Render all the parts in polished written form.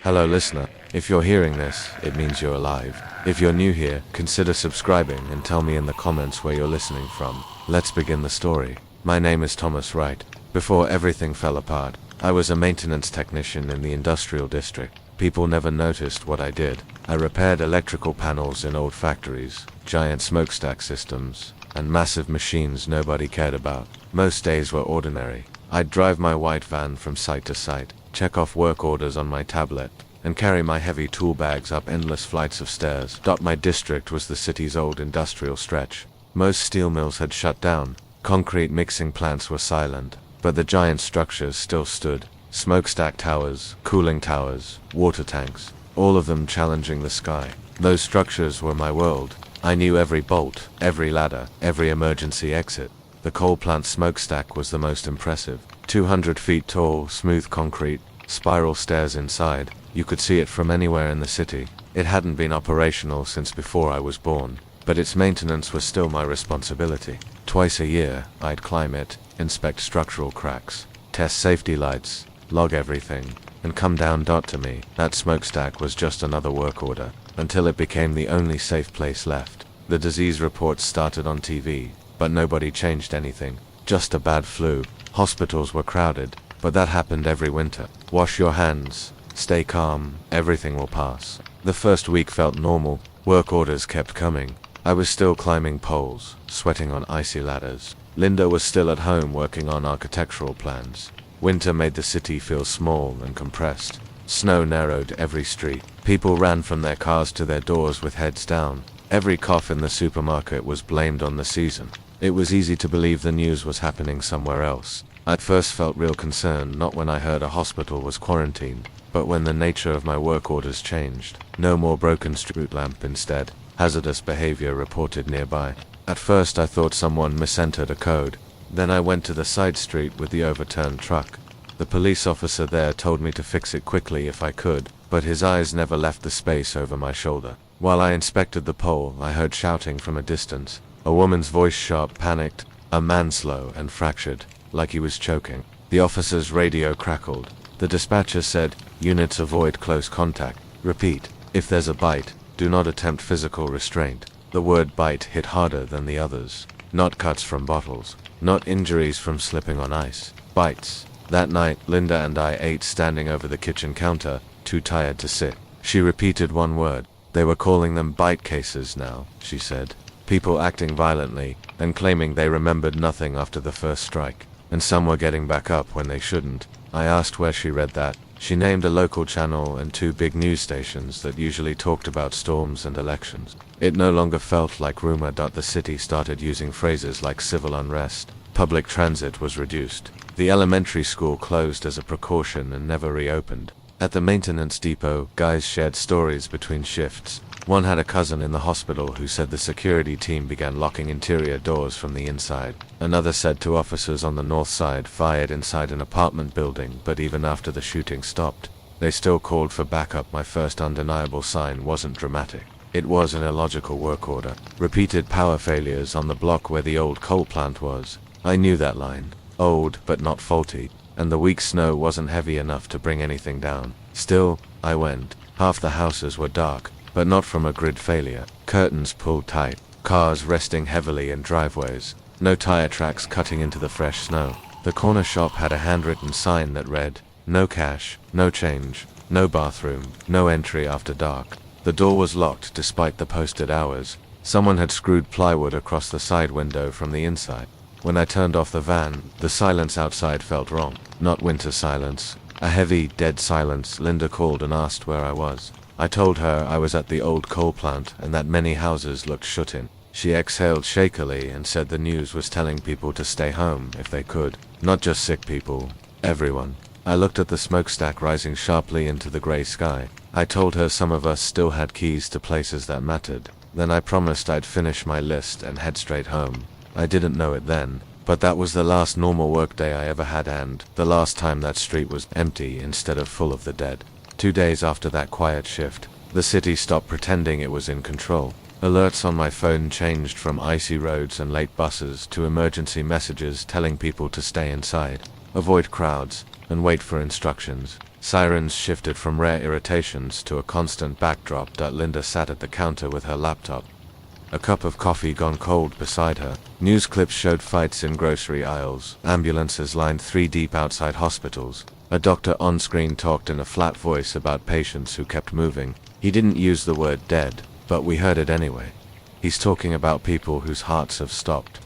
Hello listener, if you're hearing this, it means you're alive. If you're new here, consider subscribing and tell me in the comments where you're listening from. Let's begin the story. My name is Thomas Wright. Before everything fell apart, I was a maintenance technician in the industrial district. People never noticed what I did. I repaired electrical panels in old factories, giant smokestack systems, and massive machines nobody cared about. Most days were ordinary. I'd drive my white van from site to site, check off work orders on my tablet, and carry my heavy tool bags up endless flights of stairs. My district was the city's old industrial stretch. Most steel mills had shut down, concrete mixing plants were silent, but the giant structures still stood. Smokestack towers, cooling towers, water tanks, all of them challenging the sky. Those structures were my world. I knew every bolt, every ladder, every emergency exit. The coal plant smokestack was the most impressive. 200 feet tall, smooth concrete, spiral stairs inside. You could see it from anywhere in the city. It hadn't been operational since before I was born, but its maintenance was still my responsibility. Twice a year, I'd climb it, inspect structural cracks, test safety lights, log everything, and come down. To me, that smokestack was just another work order, until it became the only safe place left. The disease reports started on TV, but nobody changed anything. Just a bad flu. Hospitals were crowded, but that happened every winter. Wash your hands, stay calm, everything will pass. The first week felt normal. Work orders kept coming. I was still climbing poles, sweating on icy ladders. Linda was still at home working on architectural plans. Winter made the city feel small and compressed. Snow narrowed every street. People ran from their cars to their doors with heads down. Every cough in the supermarket was blamed on the season. It was easy to believe the news was happening somewhere else. I at first felt real concern, not when I heard a hospital was quarantined, but when the nature of my work orders changed. No more broken street lamp, instead hazardous behavior reported nearby. At first I thought someone misentered a code. Then I went to the side street with the overturned truck. The police officer there told me to fix it quickly if I could, but his eyes never left the space over my shoulder. While I inspected the pole, I heard shouting from a distance. A woman's voice, sharp, panicked, a man slow and fractured, like he was choking. The officer's radio crackled. The dispatcher said, "Units avoid close contact. Repeat, if there's a bite, do not attempt physical restraint." The word bite hit harder than the others. Not cuts from bottles, not injuries from slipping on ice. Bites. That night, Linda and I ate standing over the kitchen counter, too tired to sit. She repeated one word. They were calling them bite cases now, she said. People acting violently, and claiming they remembered nothing after the first strike, and some were getting back up when they shouldn't. I asked where she read that. She named a local channel and 2 big news stations that usually talked about storms and elections. It no longer felt like rumor. The city started using phrases like civil unrest. Public transit was reduced. The elementary school closed as a precaution and never reopened. At the maintenance depot, guys shared stories between shifts. One had a cousin in the hospital who said the security team began locking interior doors from the inside. Another said two officers on the north side fired inside an apartment building, but even after the shooting stopped, they still called for backup. My first undeniable sign wasn't dramatic. It was an illogical work order. Repeated power failures on the block where the old coal plant was. I knew that line. Old, but not faulty, and the weak snow wasn't heavy enough to bring anything down. Still, I went. Half the houses were dark, but not from a grid failure. Curtains pulled tight, cars resting heavily in driveways, no tire tracks cutting into the fresh snow. The corner shop had a handwritten sign that read, "No cash, no change, no bathroom, no entry after dark." The door was locked despite the posted hours. Someone had screwed plywood across the side window from the inside. When I turned off the van, the silence outside felt wrong. Not winter silence. A heavy, dead silence. Linda called and asked where I was. I told her I was at the old coal plant and that many houses looked shut in. She exhaled shakily and said the news was telling people to stay home if they could. Not just sick people, everyone. I looked at the smokestack rising sharply into the gray sky. I told her some of us still had keys to places that mattered. Then I promised I'd finish my list and head straight home. I didn't know it then, but that was the last normal workday I ever had, and the last time that street was empty instead of full of the dead. 2 days after that quiet shift, the city stopped pretending it was in control. Alerts on my phone changed from icy roads and late buses to emergency messages telling people to stay inside, avoid crowds, and wait for instructions. Sirens shifted from rare irritations to a constant backdrop. Linda sat at the counter with her laptop, a cup of coffee gone cold beside her. News clips showed fights in grocery aisles, ambulances lined 3 deep outside hospitals. A doctor on screen talked in a flat voice about patients who kept moving. He didn't use the word dead, but we heard it anyway. He's talking about people whose hearts have stopped.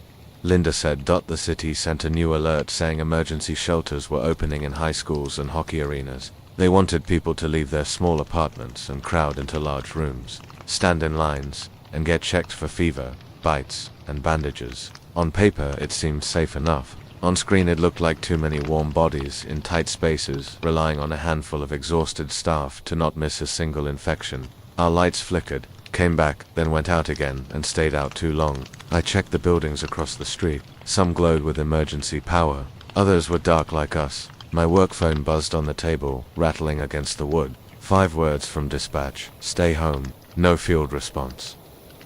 Linda said. The city sent a new alert saying emergency shelters were opening in high schools and hockey arenas. They wanted people to leave their small apartments and crowd into large rooms, stand in lines, and get checked for fever, bites, and bandages. On paper, it seemed safe enough. On screen, it looked like too many warm bodies in tight spaces, relying on a handful of exhausted staff to not miss a single infection. Our lights flickered, came back, then went out again, and stayed out too long. I checked the buildings across the street. Some glowed with emergency power. Others were dark like us. My work phone buzzed on the table, rattling against the wood. 5 words from dispatch: stay home. No field response.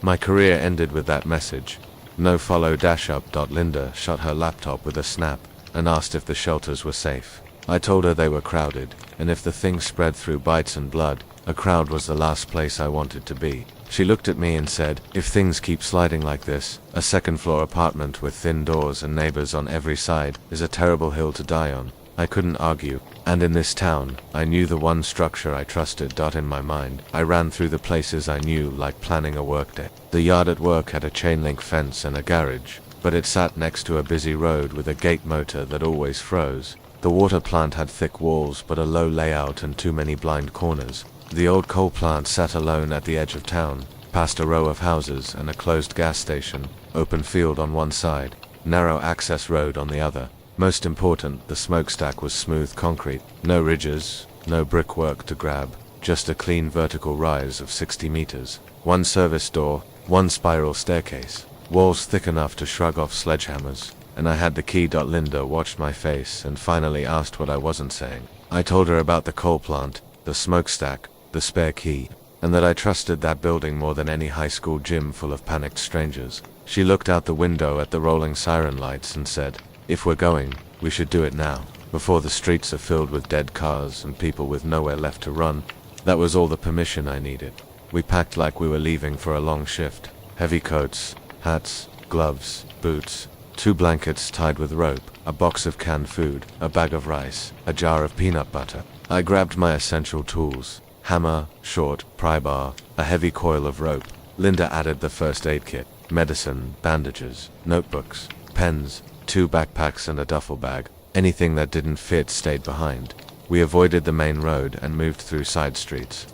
My career ended with that message. No follow dash up. Linda shut her laptop with a snap and asked if the shelters were safe. I told her they were crowded, and if the thing spread through bites and blood, a crowd was the last place I wanted to be. She looked at me and said, if things keep sliding like this, a 2nd-floor apartment with thin doors and neighbors on every side is a terrible hill to die on. I couldn't argue. And in this town, I knew the one structure I trusted. In my mind, I ran through the places I knew, like planning a workday. The yard at work had a chain-link fence and a garage, but it sat next to a busy road with a gate motor that always froze. The water plant had thick walls but a low layout and too many blind corners. The old coal plant sat alone at the edge of town, past a row of houses and a closed gas station, open field on one side, narrow access road on the other. Most important, the smokestack was smooth concrete, no ridges, no brickwork to grab, just a clean vertical rise of 60 meters. 1 service door, 1 spiral staircase, walls thick enough to shrug off sledgehammers, and I had the key. Linda watched my face and finally asked what I wasn't saying. I told her about the coal plant, the smokestack, the spare key, and that I trusted that building more than any high school gym full of panicked strangers. She looked out the window at the rolling siren lights and said, if we're going, we should do it now, before the streets are filled with dead cars and people with nowhere left to run. That was all the permission I needed. We packed like we were leaving for a long shift. Heavy coats, hats, gloves, boots, 2 blankets tied with rope, a box of canned food, a bag of rice, a jar of peanut butter. I grabbed my essential tools: hammer, short, pry bar, a heavy coil of rope. Linda added the first aid kit, medicine, bandages, notebooks, pens, 2 backpacks and a duffel bag. Anything that didn't fit stayed behind. We avoided the main road and moved through side streets,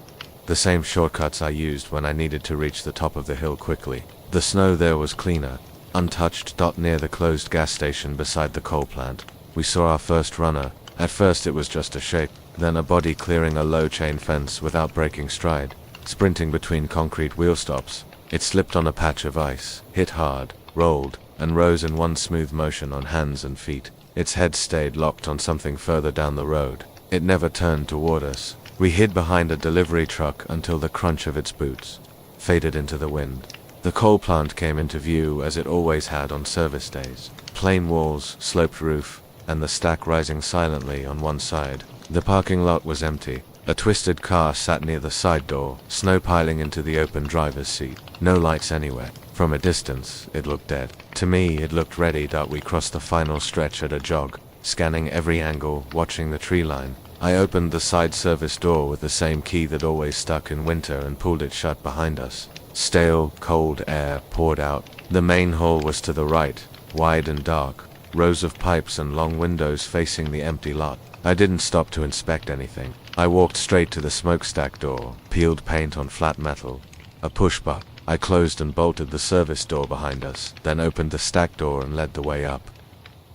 the same shortcuts I used when I needed to reach the top of the hill quickly. The snow there was cleaner, untouched. Near the closed gas station beside the coal plant, we saw our first runner. At first it was just a shape, then a body clearing a low chain fence without breaking stride, sprinting between concrete wheel stops. It slipped on a patch of ice, hit hard, rolled, and rose in one smooth motion on hands and feet. Its head stayed locked on something further down the road. It never turned toward us. We hid behind a delivery truck until the crunch of its boots faded into the wind. The coal plant came into view as it always had on service days. Plain walls, sloped roof, and the stack rising silently on one side. The parking lot was empty. A twisted car sat near the side door, snow piling into the open driver's seat. No lights anywhere. From a distance, it looked dead. To me, it looked ready. We crossed the final stretch at a jog, scanning every angle, watching the tree line. I opened the side service door with the same key that always stuck in winter and pulled it shut behind us. Stale, cold air poured out. The main hall was to the right, wide and dark, rows of pipes and long windows facing the empty lot. I didn't stop to inspect anything. I walked straight to the smokestack door, peeled paint on flat metal, a push button. I closed and bolted the service door behind us, then opened the stack door and led the way up.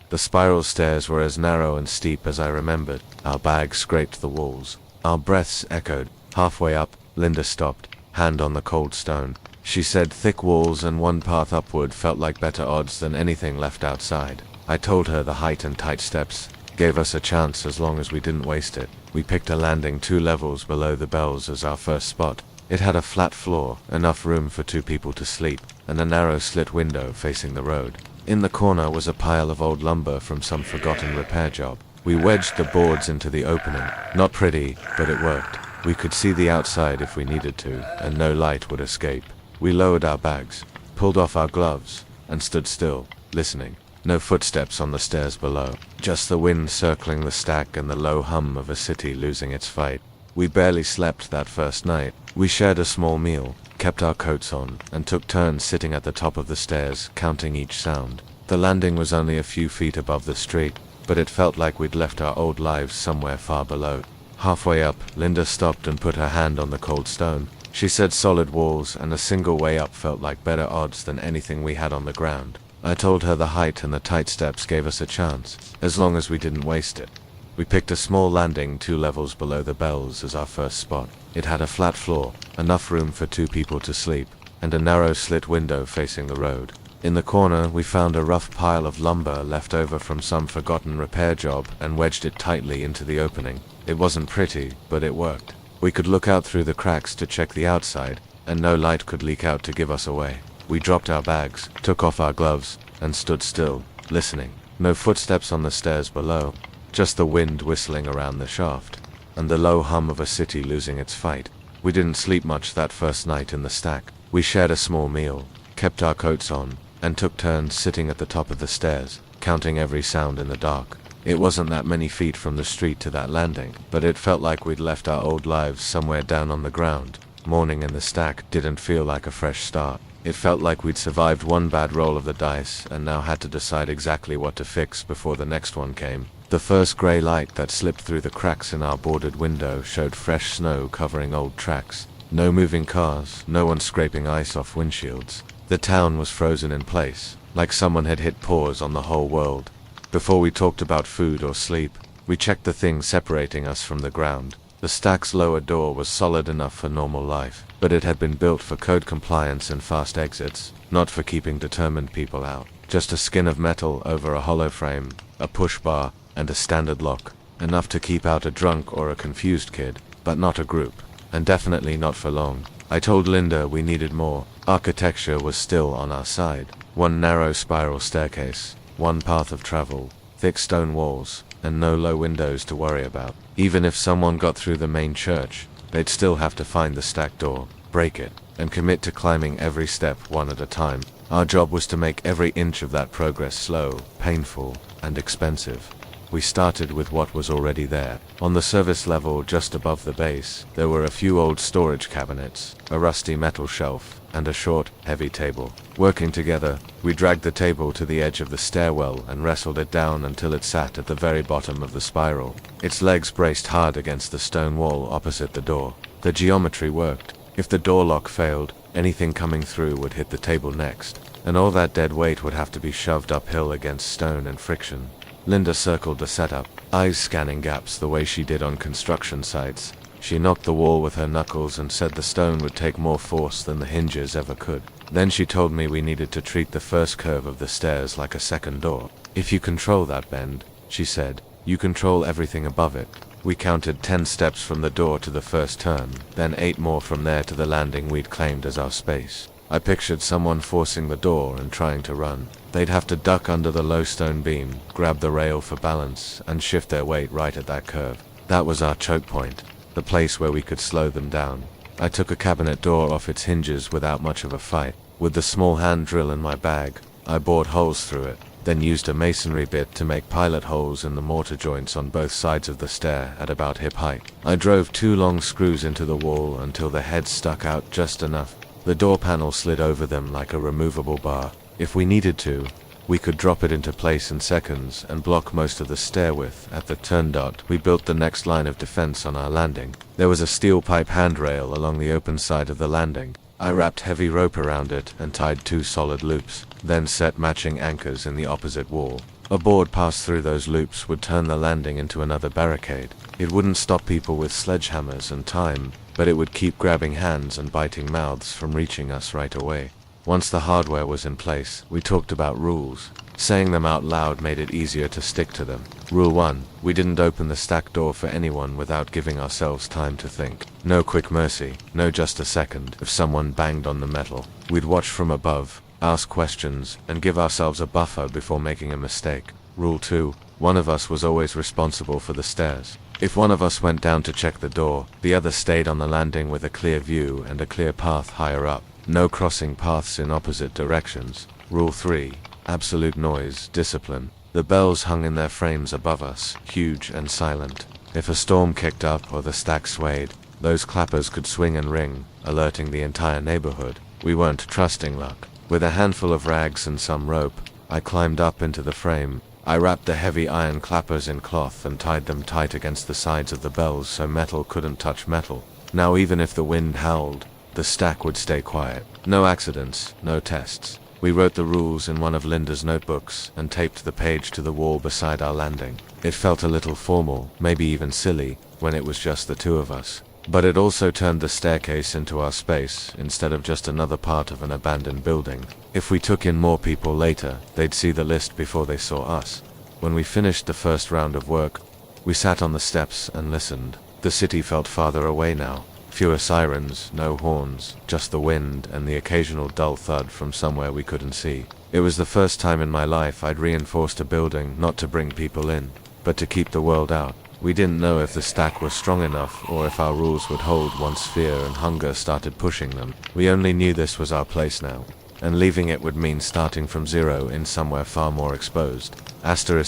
The spiral stairs were as narrow and steep as I remembered. Our bags scraped the walls. Our breaths echoed. Halfway up, Linda stopped, hand on the cold stone. She said thick walls and one path upward felt like better odds than anything left outside. I told her the height and tight steps gave us a chance as long as we didn't waste it. We picked a landing 2 levels below the bells as our first spot. It had a flat floor, enough room for 2 people to sleep, and a narrow slit window facing the road. In the corner was a pile of old lumber from some forgotten repair job. We wedged the boards into the opening. Not pretty, but it worked. We could see the outside if we needed to, and no light would escape. We lowered our bags, pulled off our gloves, and stood still, listening. No footsteps on the stairs below, just the wind circling the stack and the low hum of a city losing its fight. We barely slept that first night. We shared a small meal, kept our coats on, and took turns sitting at the top of the stairs, counting each sound. The landing was only a few feet above the street, but it felt like we'd left our old lives somewhere far below. Halfway up, Linda stopped and put her hand on the cold stone. She said solid walls and a single way up felt like better odds than anything we had on the ground. I told her the height and the tight steps gave us a chance, as long as we didn't waste it. We picked a small landing 2 levels below the bells as our first spot. It had a flat floor, enough room for 2 people to sleep, and a narrow slit window facing the road. In the corner, we found a rough pile of lumber left over from some forgotten repair job and wedged it tightly into the opening. It wasn't pretty, but it worked. We could look out through the cracks to check the outside, and no light could leak out to give us away. We dropped our bags, took off our gloves, and stood still, listening. No footsteps on the stairs below, just the wind whistling around the shaft, and the low hum of a city losing its fight. We didn't sleep much that first night in the stack. We shared a small meal, kept our coats on, and took turns sitting at the top of the stairs, counting every sound in the dark. It wasn't that many feet from the street to that landing, but it felt like we'd left our old lives somewhere down on the ground. Morning in the stack didn't feel like a fresh start. It felt like we'd survived one bad roll of the dice and now had to decide exactly what to fix before the next one came. The first grey light that slipped through the cracks in our boarded window showed fresh snow covering old tracks. No moving cars, no one scraping ice off windshields. The town was frozen in place, like someone had hit pause on the whole world. Before we talked about food or sleep, we checked the things separating us from the ground. The stack's lower door was solid enough for normal life, but it had been built for code compliance and fast exits, not for keeping determined people out. Just a skin of metal over a hollow frame, a push bar, and a standard lock. Enough to keep out a drunk or a confused kid, but not a group. And definitely not for long. I told Linda we needed more. Architecture was still on our side. One narrow spiral staircase, one path of travel, thick stone walls, and no low windows to worry about. Even if someone got through the main church, they'd still have to find the stack door, break it, and commit to climbing every step one at a time. Our job was to make every inch of that progress slow, painful, and expensive. We started with what was already there. On the service level just above the base, there were a few old storage cabinets, a rusty metal shelf, and a short, heavy table. Working together, we dragged the table to the edge of the stairwell and wrestled it down until it sat at the very bottom of the spiral. Its legs braced hard against the stone wall opposite the door. The geometry worked. If the door lock failed, anything coming through would hit the table next, and all that dead weight would have to be shoved uphill against stone and friction. Linda circled the setup, eyes scanning gaps the way she did on construction sites. She knocked the wall with her knuckles and said the stone would take more force than the hinges ever could. Then she told me we needed to treat the first curve of the stairs like a second door. If you control that bend, she said, you control everything above it. We counted 10 steps from the door to the first turn, then 8 more from there to the landing we'd claimed as our space. I pictured someone forcing the door and trying to run. They'd have to duck under the low stone beam, grab the rail for balance, and shift their weight right at that curve. That was our choke point, the place where we could slow them down. I took a cabinet door off its hinges without much of a fight. With the small hand drill in my bag, I bored holes through it, then used a masonry bit to make pilot holes in the mortar joints on both sides of the stair at about hip height. I drove 2 long screws into the wall until the heads stuck out just enough. The door panel slid over them like a removable bar. If we needed to, we could drop it into place in seconds and block most of the stair width. At the turn dot, we built the next line of defense on our landing. There was a steel pipe handrail along the open side of the landing. I wrapped heavy rope around it and tied 2 solid loops, then set matching anchors in the opposite wall. A board passed through those loops would turn the landing into another barricade. It wouldn't stop people with sledgehammers and time, but it would keep grabbing hands and biting mouths from reaching us right away. Once the hardware was in place, we talked about rules. Saying them out loud made it easier to stick to them. Rule 1. We didn't open the stack door for anyone without giving ourselves time to think. No quick mercy, no just a second. If someone banged on the metal, we'd watch from above, ask questions, and give ourselves a buffer before making a mistake. Rule 2. One of us was always responsible for the stairs. If one of us went down to check the door, the other stayed on the landing with a clear view and a clear path higher up. No crossing paths in opposite directions. Rule 3. Absolute noise, discipline. The bells hung in their frames above us, huge and silent. If a storm kicked up or the stack swayed, those clappers could swing and ring, alerting the entire neighborhood. We weren't trusting luck. With a handful of rags and some rope, I climbed up into the frame. I wrapped the heavy iron clappers in cloth and tied them tight against the sides of the bells so metal couldn't touch metal. Now even if the wind howled, the stack would stay quiet. No accidents, no tests. We wrote the rules in one of Linda's notebooks and taped the page to the wall beside our landing. It felt a little formal, maybe even silly, when it was just the two of us. But it also turned the staircase into our space, instead of just another part of an abandoned building. If we took in more people later, they'd see the list before they saw us. When we finished the first round of work, we sat on the steps and listened. The city felt farther away now. Fewer sirens, no horns, just the wind and the occasional dull thud from somewhere we couldn't see. It was the first time in my life I'd reinforced a building not to bring people in, but to keep the world out. We didn't know if the stack was strong enough or if our rules would hold once fear and hunger started pushing them. We only knew this was our place now, and leaving it would mean starting from zero in somewhere far more exposed.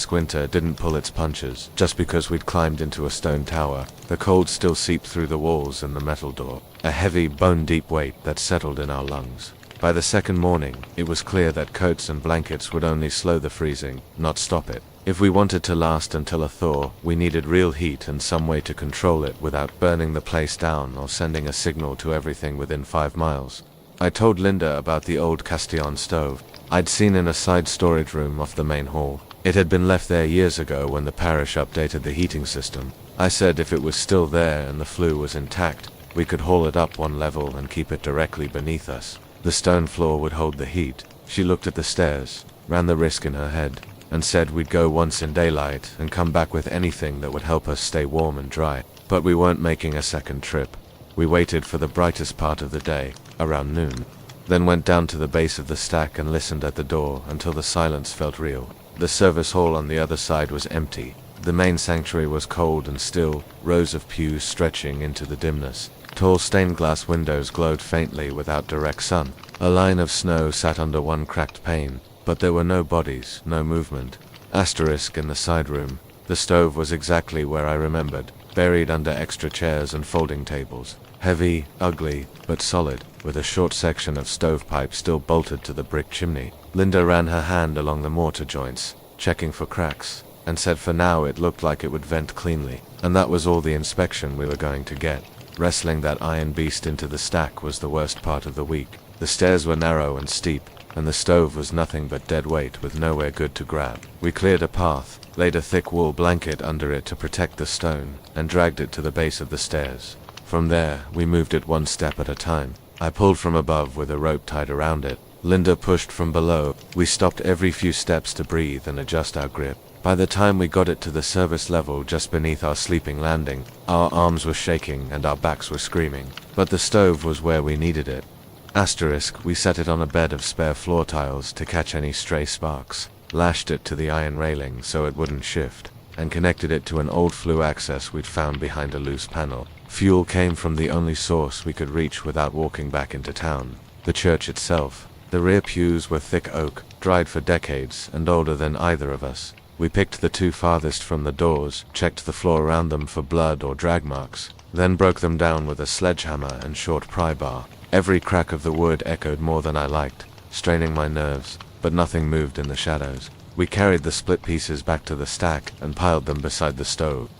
Winter didn't pull its punches. Just because we'd climbed into a stone tower, the cold still seeped through the walls and the metal door, a heavy, bone-deep weight that settled in our lungs. By the second morning, it was clear that coats and blankets would only slow the freezing, not stop it. If we wanted to last until a thaw, we needed real heat and some way to control it without burning the place down or sending a signal to everything within 5 miles. I told Linda about the old Castillon stove I'd seen in a side storage room off the main hall. It had been left there years ago when the parish updated the heating system. I said if it was still there and the flue was intact, we could haul it up one level and keep it directly beneath us. The stone floor would hold the heat. She looked at the stairs, ran the risk in her head, and said we'd go once in daylight and come back with anything that would help us stay warm and dry. But we weren't making a second trip. We waited for the brightest part of the day, around noon, then went down to the base of the stack and listened at the door until the silence felt real. The service hall on the other side was empty. The main sanctuary was cold and still, rows of pews stretching into the dimness. Tall stained glass windows glowed faintly without direct sun. A line of snow sat under one cracked pane, but there were no bodies, no movement. In the side room. The stove was exactly where I remembered, buried under extra chairs and folding tables. Heavy, ugly, but solid, with a short section of stovepipe still bolted to the brick chimney. Linda ran her hand along the mortar joints, checking for cracks, and said for now it looked like it would vent cleanly. And that was all the inspection we were going to get. Wrestling that iron beast into the stack was the worst part of the week. The stairs were narrow and steep, and the stove was nothing but dead weight with nowhere good to grab. We cleared a path, laid a thick wool blanket under it to protect the stone, and dragged it to the base of the stairs. From there, we moved it one step at a time. I pulled from above with a rope tied around it. Linda pushed from below. We stopped every few steps to breathe and adjust our grip. By the time we got it to the service level just beneath our sleeping landing, our arms were shaking and our backs were screaming. But the stove was where we needed it. We set it on a bed of spare floor tiles to catch any stray sparks, lashed it to the iron railing so it wouldn't shift, and connected it to an old flue access we'd found behind a loose panel. Fuel came from the only source we could reach without walking back into town, the church itself. The rear pews were thick oak, dried for decades and older than either of us. We picked the two farthest from the doors, checked the floor around them for blood or drag marks, then broke them down with a sledgehammer and short pry bar. Every crack of the wood echoed more than I liked, straining my nerves, but nothing moved in the shadows. We carried the split pieces back to the stack and piled them beside the stove.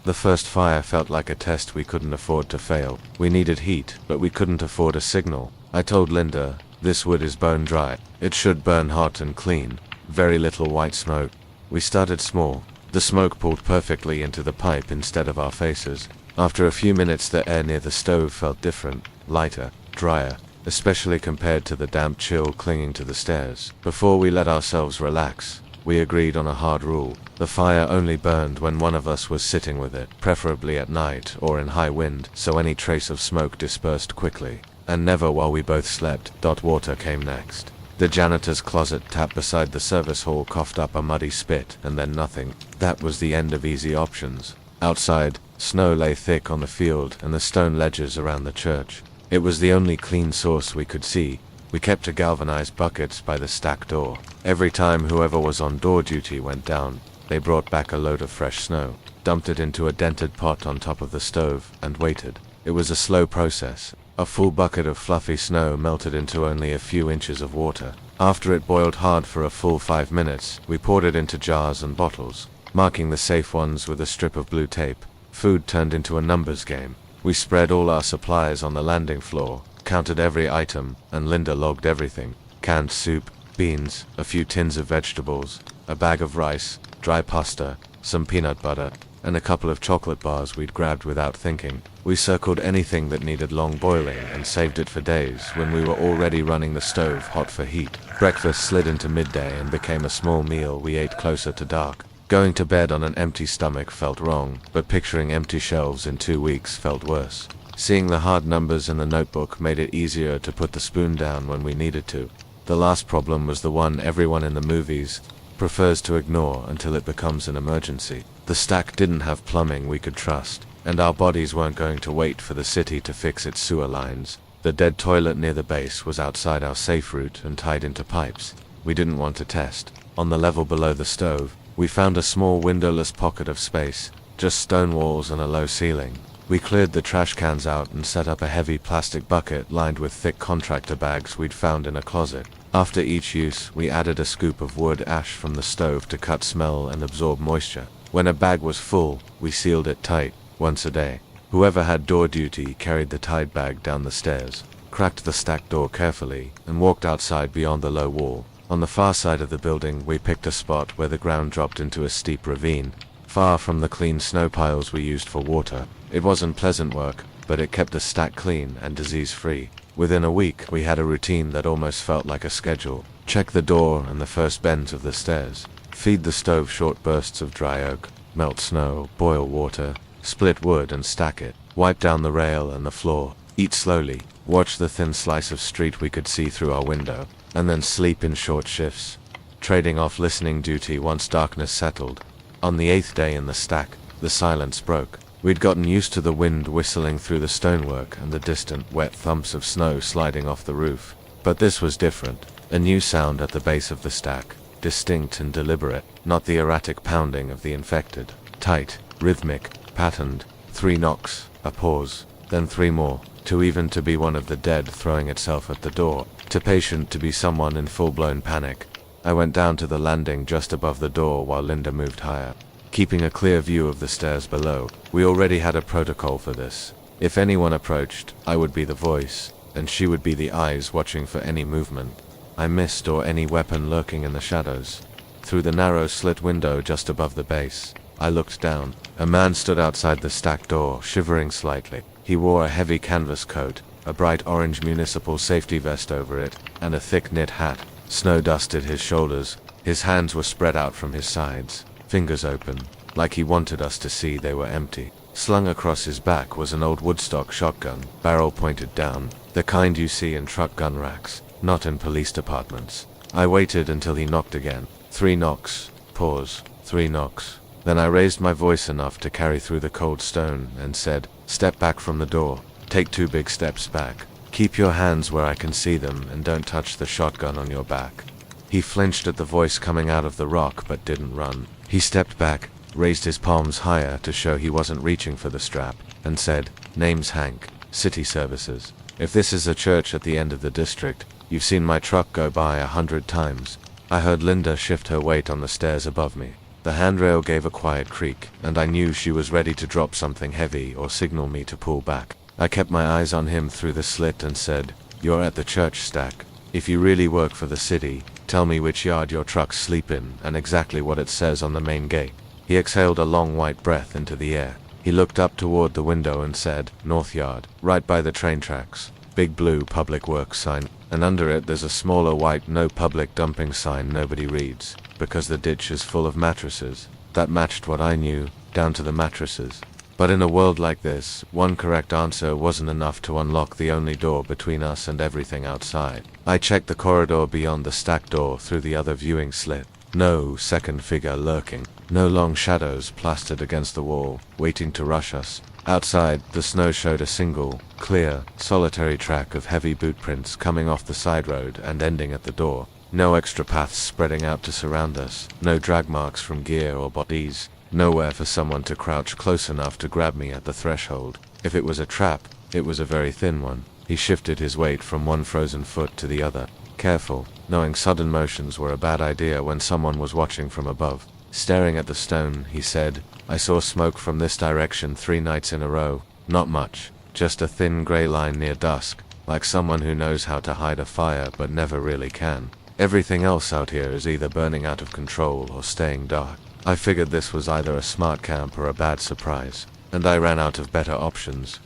The first fire felt like a test we couldn't afford to fail. We needed heat, but we couldn't afford a signal. I told Linda, this wood is bone dry. It should burn hot and clean. Very little white smoke. We started small. The smoke pulled perfectly into the pipe instead of our faces. After a few minutes the air near the stove felt different, lighter, drier, especially compared to the damp chill clinging to the stairs. Before we let ourselves relax, we agreed on a hard rule. The fire only burned when one of us was sitting with it, preferably at night or in high wind, so any trace of smoke dispersed quickly. And never while we both slept. Water came next. The janitor's closet tap beside the service hall coughed up a muddy spit, and then nothing. That was the end of easy options. Outside, snow lay thick on the field and the stone ledges around the church. It was the only clean source we could see. We kept a galvanized bucket by the stack door. Every time whoever was on door duty went down, they brought back a load of fresh snow, dumped it into a dented pot on top of the stove, and waited. It was a slow process. A full bucket of fluffy snow melted into only a few inches of water. After it boiled hard for a full 5 minutes, we poured it into jars and bottles, marking the safe ones with a strip of blue tape. Food turned into a numbers game. We spread all our supplies on the landing floor, counted every item, and Linda logged everything. Canned soup, beans, a few tins of vegetables, a bag of rice, dry pasta, some peanut butter, and a couple of chocolate bars we'd grabbed without thinking. We circled anything that needed long boiling and saved it for days when we were already running the stove hot for heat. Breakfast slid into midday and became a small meal we ate closer to dark. Going to bed on an empty stomach felt wrong, but picturing empty shelves in 2 weeks felt worse. Seeing the hard numbers in the notebook made it easier to put the spoon down when we needed to. The last problem was the one everyone in the movies prefers to ignore until it becomes an emergency. The stack didn't have plumbing we could trust, and our bodies weren't going to wait for the city to fix its sewer lines. The dead toilet near the base was outside our safe route and tied into pipes. We didn't want to test. On the level below the stove, we found a small windowless pocket of space, just stone walls and a low ceiling. We cleared the trash cans out and set up a heavy plastic bucket lined with thick contractor bags we'd found in a closet. After each use, we added a scoop of wood ash from the stove to cut smell and absorb moisture. When a bag was full, we sealed it tight, once a day. Whoever had door duty carried the tied bag down the stairs, cracked the stack door carefully, and walked outside beyond the low wall. On the far side of the building, we picked a spot where the ground dropped into a steep ravine, far from the clean snow piles we used for water. It wasn't pleasant work, but it kept the stack clean and disease-free. Within a week, we had a routine that almost felt like a schedule. Check the door and the first bends of the stairs. Feed the stove short bursts of dry oak. Melt snow, boil water, split wood and stack it. Wipe down the rail and the floor. Eat slowly. Watch the thin slice of street we could see through our window. And then sleep in short shifts, trading off listening duty once darkness settled. On the 8th day in the stack, the silence broke. We'd gotten used to the wind whistling through the stonework and the distant, wet thumps of snow sliding off the roof. But this was different. A new sound at the base of the stack, distinct and deliberate, not the erratic pounding of the infected. Tight, rhythmic, patterned. 3 knocks, a pause, then 3 more. Too even to be one of the dead throwing itself at the door. Too patient to be someone in full-blown panic. I went down to the landing just above the door while Linda moved higher, keeping a clear view of the stairs below. We already had a protocol for this. If anyone approached, I would be the voice, and she would be the eyes watching for any movement I missed or any weapon lurking in the shadows. Through the narrow slit window just above the base, I looked down. A man stood outside the stack door, shivering slightly. He wore a heavy canvas coat, a bright orange municipal safety vest over it, and a thick knit hat. Snow dusted his shoulders. His hands were spread out from his sides, fingers open, like he wanted us to see they were empty. Slung across his back was an old Woodstock shotgun, barrel pointed down, the kind you see in truck gun racks, not in police departments. I waited until he knocked again. 3 knocks, pause, 3 knocks. Then I raised my voice enough to carry through the cold stone and said, "Step back from the door. Take 2 big steps back. Keep your hands where I can see them and don't touch the shotgun on your back." He flinched at the voice coming out of the rock but didn't run. He stepped back, raised his palms higher to show he wasn't reaching for the strap, and said, "Name's Hank, City Services. If this is a church at the end of the district, you've seen my truck go by 100 times." I heard Linda shift her weight on the stairs above me. The handrail gave a quiet creak, and I knew she was ready to drop something heavy or signal me to pull back. I kept my eyes on him through the slit and said, "You're at the church stack. If you really work for the city, tell me which yard your trucks sleep in and exactly what it says on the main gate." He exhaled a long white breath into the air. He looked up toward the window and said, "North yard, right by the train tracks. Big blue public works sign, and under it there's a smaller white no public dumping sign nobody reads, because the ditch is full of mattresses." That matched what I knew, down to the mattresses. But in a world like this, one correct answer wasn't enough to unlock the only door between us and everything outside. I checked the corridor beyond the stack door through the other viewing slit. No second figure lurking. No long shadows plastered against the wall, waiting to rush us. Outside, the snow showed a single, clear, solitary track of heavy boot prints coming off the side road and ending at the door. No extra paths spreading out to surround us. No drag marks from gear or bodies. Nowhere for someone to crouch close enough to grab me at the threshold. If it was a trap, it was a very thin one. He shifted his weight from one frozen foot to the other. Careful, knowing sudden motions were a bad idea when someone was watching from above. Staring at the stone, he said, "I saw smoke from this direction 3 nights in a row. Not much, just a thin grey line near dusk, like someone who knows how to hide a fire but never really can. Everything else out here is either burning out of control or staying dark." I figured this was either a smart camp or a bad surprise, and I ran out of better options.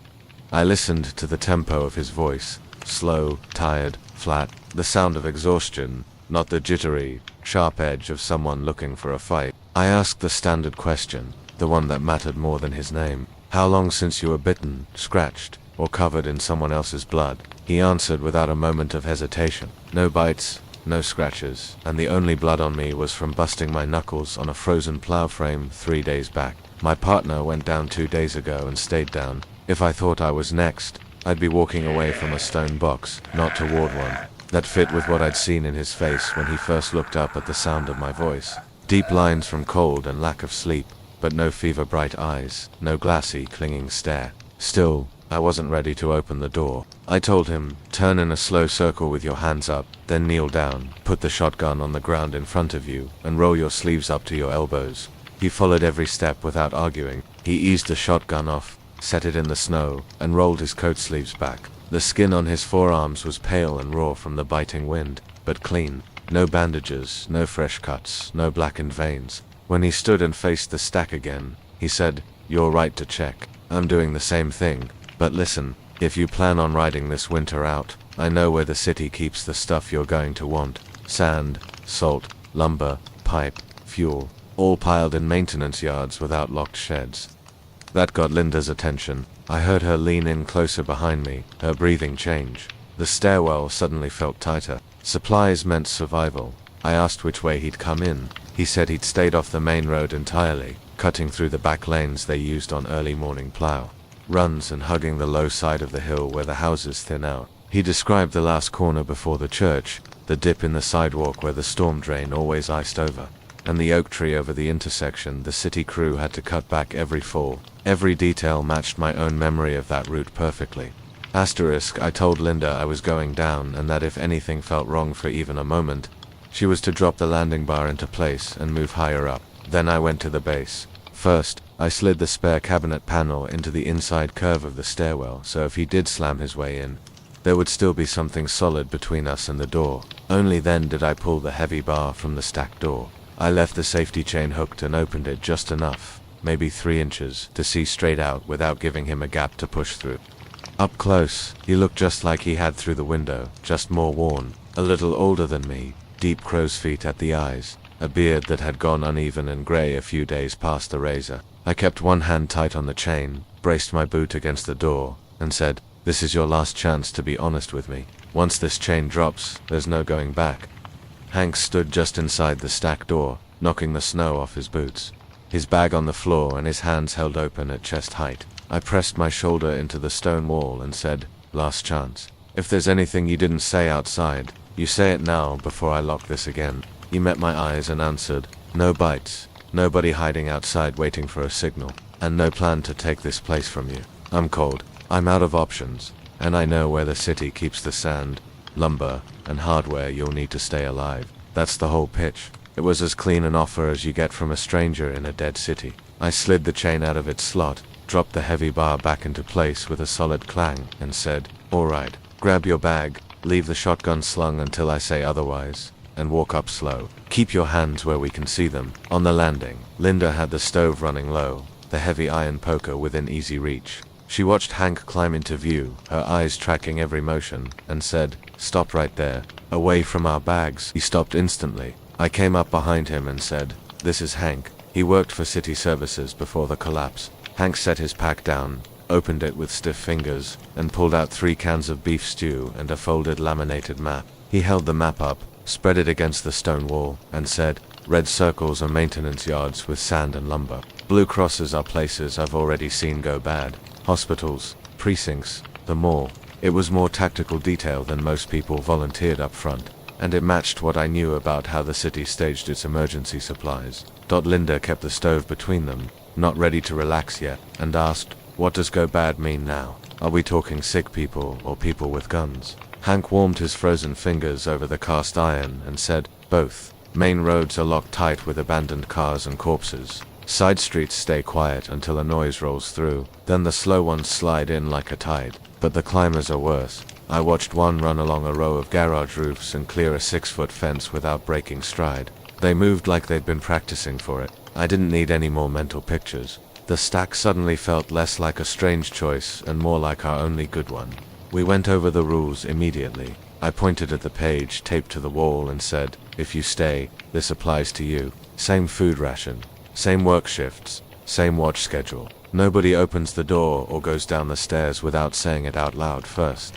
I listened to the tempo of his voice, slow, tired, flat, the sound of exhaustion, not the jittery, sharp edge of someone looking for a fight. I asked the standard question, the one that mattered more than his name. "How long since you were bitten, scratched, or covered in someone else's blood?" He answered without a moment of hesitation. "No bites, no scratches, and the only blood on me was from busting my knuckles on a frozen plow frame 3 days back. My partner went down 2 days ago and stayed down. If I thought I was next, I'd be walking away from a stone box, not toward one." That fit with what I'd seen in his face when he first looked up at the sound of my voice. Deep lines from cold and lack of sleep, but no fever-bright eyes, no glassy, clinging stare. Still, I wasn't ready to open the door. I told him, "Turn in a slow circle with your hands up, then kneel down, put the shotgun on the ground in front of you, and roll your sleeves up to your elbows." He followed every step without arguing. He eased the shotgun off, set it in the snow, and rolled his coat sleeves back. The skin on his forearms was pale and raw from the biting wind, but clean. No bandages, no fresh cuts, no blackened veins. When he stood and faced the stack again, he said, "You're right to check. I'm doing the same thing. But listen, if you plan on riding this winter out, I know where the city keeps the stuff you're going to want. Sand, salt, lumber, pipe, fuel, all piled in maintenance yards without locked sheds." That got Linda's attention. I heard her lean in closer behind me, her breathing change. The stairwell suddenly felt tighter. Supplies meant survival. I asked which way he'd come in. He said he'd stayed off the main road entirely, cutting through the back lanes they used on early morning plow. Runs and hugging the low side of the hill where the houses thin out. He described the last corner before the church, the dip in the sidewalk where the storm drain always iced over, and the oak tree over the intersection the city crew had to cut back every fall. Every detail matched my own memory of that route perfectly. Asterisk, I told Linda I was going down and that if anything felt wrong for even a moment, she was to drop the landing bar into place and move higher up. Then I went to the base. First, I slid the spare cabinet panel into the inside curve of the stairwell, so if he did slam his way in, there would still be something solid between us and the door. Only then did I pull the heavy bar from the stack door. I left the safety chain hooked and opened it just enough, maybe 3 inches, to see straight out without giving him a gap to push through. Up close, he looked just like he had through the window, just more worn, a little older than me, deep crow's feet at the eyes, a beard that had gone uneven and grey a few days past the razor. I kept one hand tight on the chain, braced my boot against the door, and said, "This is your last chance to be honest with me. Once this chain drops, there's no going back." Hank stood just inside the stack door, knocking the snow off his boots, his bag on the floor and his hands held open at chest height. I pressed my shoulder into the stone wall and said, "Last chance. If there's anything you didn't say outside, you say it now before I lock this again." He met my eyes and answered, "No bites, nobody hiding outside waiting for a signal, and no plan to take this place from you. I'm cold, I'm out of options, and I know where the city keeps the sand, lumber, and hardware you'll need to stay alive." That's the whole pitch. It was as clean an offer as you get from a stranger in a dead city. I slid the chain out of its slot, dropped the heavy bar back into place with a solid clang, and said, "All right, grab your bag, leave the shotgun slung until I say otherwise, and walk up slow. Keep your hands where we can see them." On the landing, Linda had the stove running low, the heavy iron poker within easy reach. She watched Hank climb into view, her eyes tracking every motion, and said, "Stop right there, away from our bags." He stopped instantly. I came up behind him and said, "This is Hank. He worked for city services before the collapse. Hank set his pack down, opened it with stiff fingers, and pulled out 3 cans of beef stew and a folded laminated map. He held the map up, spread it against the stone wall, and said, "Red circles are maintenance yards with sand and lumber. Blue crosses are places I've already seen go bad. Hospitals, precincts, the mall." It was more tactical detail than most people volunteered up front, and it matched what I knew about how the city staged its emergency supplies. Linda kept the stove between them, not ready to relax yet, and asked, "What does go bad mean now? Are we talking sick people or people with guns?" Hank warmed his frozen fingers over the cast iron and said, "Both. Main roads are locked tight with abandoned cars and corpses. Side streets stay quiet until a noise rolls through, then the slow ones slide in like a tide. But the climbers are worse. I watched one run along a row of garage roofs and clear a 6-foot fence without breaking stride. They moved like they'd been practicing for it. I didn't need any more mental pictures. The stack suddenly felt less like a strange choice and more like our only good one. We went over the rules immediately. I pointed at the page taped to the wall and said, "If you stay, this applies to you. Same food ration, same work shifts, same watch schedule. Nobody opens the door or goes down the stairs without saying it out loud first."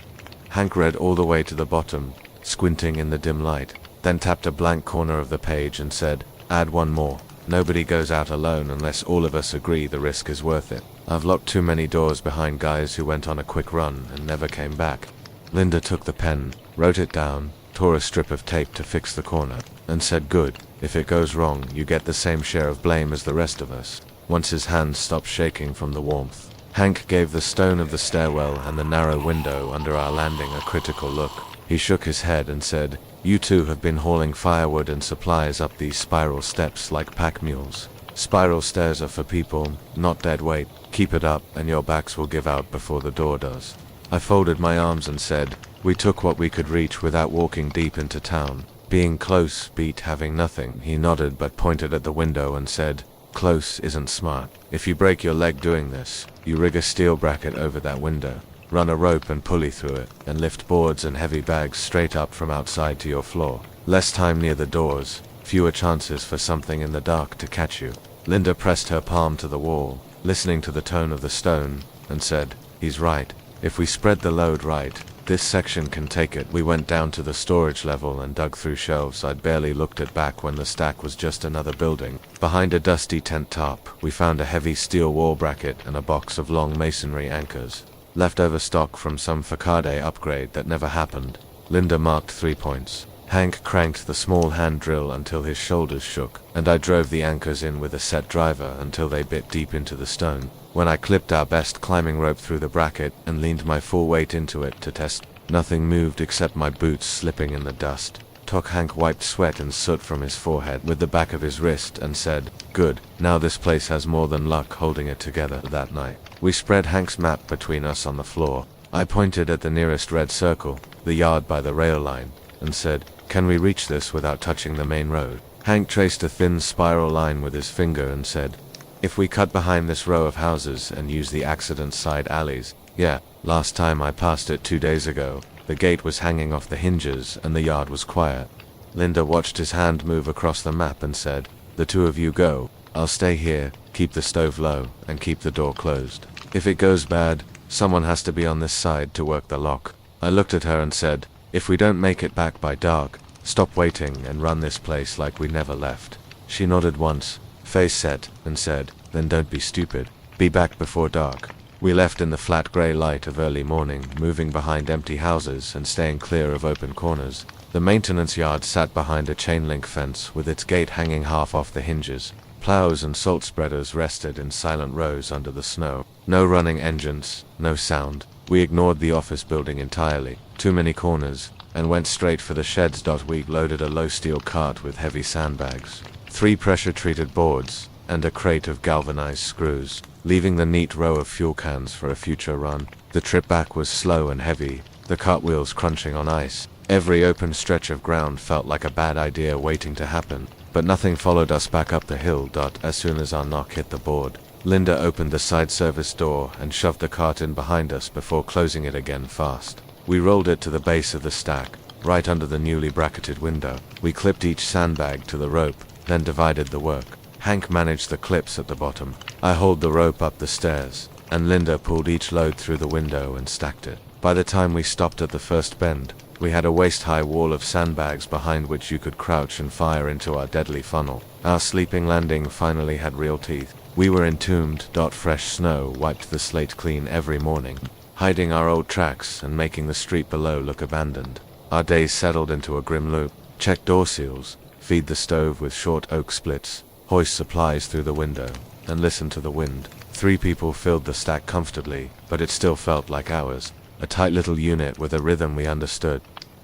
Hank read all the way to the bottom, squinting in the dim light, then tapped a blank corner of the page and said, "Add one more. Nobody goes out alone unless all of us agree the risk is worth it. I've locked too many doors behind guys who went on a quick run and never came back." Linda took the pen, wrote it down, tore a strip of tape to fix the corner, and said, "Good. If it goes wrong, you get the same share of blame as the rest of us." Once his hands stopped shaking from the warmth, Hank gave the stone of the stairwell and the narrow window under our landing a critical look. He shook his head and said, "You two have been hauling firewood and supplies up these spiral steps like pack mules. Spiral stairs are for people, not dead weight. Keep it up and your backs will give out before the door does." I folded my arms and said, "We took what we could reach without walking deep into town. Being close beat having nothing." He nodded but pointed at the window and said, "Close isn't smart. If you break your leg doing this, you rig a steel bracket over that window, run a rope and pulley through it, and lift boards and heavy bags straight up from outside to your floor. Less time near the doors, fewer chances for something in the dark to catch you." Linda pressed her palm to the wall, listening to the tone of the stone, and said, "He's right. If we spread the load right, this section can take it." We went down to the storage level and dug through shelves I'd barely looked at back when the stack was just another building. Behind a dusty tent top, we found a heavy steel wall bracket and a box of long masonry anchors. Leftover stock from some facade upgrade that never happened. Linda marked 3 points. Hank cranked the small hand drill until his shoulders shook, and I drove the anchors in with a set driver until they bit deep into the stone. When I clipped our best climbing rope through the bracket and leaned my full weight into it to test, nothing moved except my boots slipping in the dust. Hank wiped sweat and soot from his forehead with the back of his wrist and said, "Good, now this place has more than luck holding it together." That night, we spread Hank's map between us on the floor. I pointed at the nearest red circle, the yard by the rail line, and said, "Can we reach this without touching the main road?" Hank traced a thin spiral line with his finger and said, "If we cut behind this row of houses and use the accident side alleys, yeah, last time I passed it 2 days ago, the gate was hanging off the hinges and the yard was quiet." Linda watched his hand move across the map and said, "The two of you go. I'll stay here, keep the stove low, and keep the door closed. If it goes bad, someone has to be on this side to work the lock." I looked at her and said, "If we don't make it back by dark, stop waiting and run this place like we never left." She nodded once, face set, and said, "Then don't be stupid. Be back before dark." We left in the flat gray light of early morning, moving behind empty houses and staying clear of open corners. The maintenance yard sat behind a chain-link fence with its gate hanging half off the hinges. Plows and salt spreaders rested in silent rows under the snow. No running engines, no sound. We ignored the office building entirely, too many corners, and went straight for the sheds. We loaded a low steel cart with heavy sandbags, 3 pressure-treated boards, and a crate of galvanized screws, leaving the neat row of fuel cans for a future run. The trip back was slow and heavy, the cartwheels crunching on ice. Every open stretch of ground felt like a bad idea waiting to happen, but nothing followed us back up the hill. As soon as our knock hit the board, Linda opened the side service door and shoved the cart in behind us before closing it again fast. We rolled it to the base of the stack, right under the newly bracketed window. We clipped each sandbag to the rope, then divided the work. Hank managed the clips at the bottom, I hauled the rope up the stairs, and Linda pulled each load through the window and stacked it. By the time we stopped at the first bend, we had a waist-high wall of sandbags behind which you could crouch and fire into our deadly funnel. Our sleeping landing finally had real teeth. We were entombed. Fresh snow wiped the slate clean every morning, hiding our old tracks and making the street below look abandoned. Our days settled into a grim loop. Check door seals, feed the stove with short oak splits, hoist supplies through the window, and listen to the wind. 3 people filled the stack comfortably, but it still felt like hours. A tight little unit with a rhythm we understood.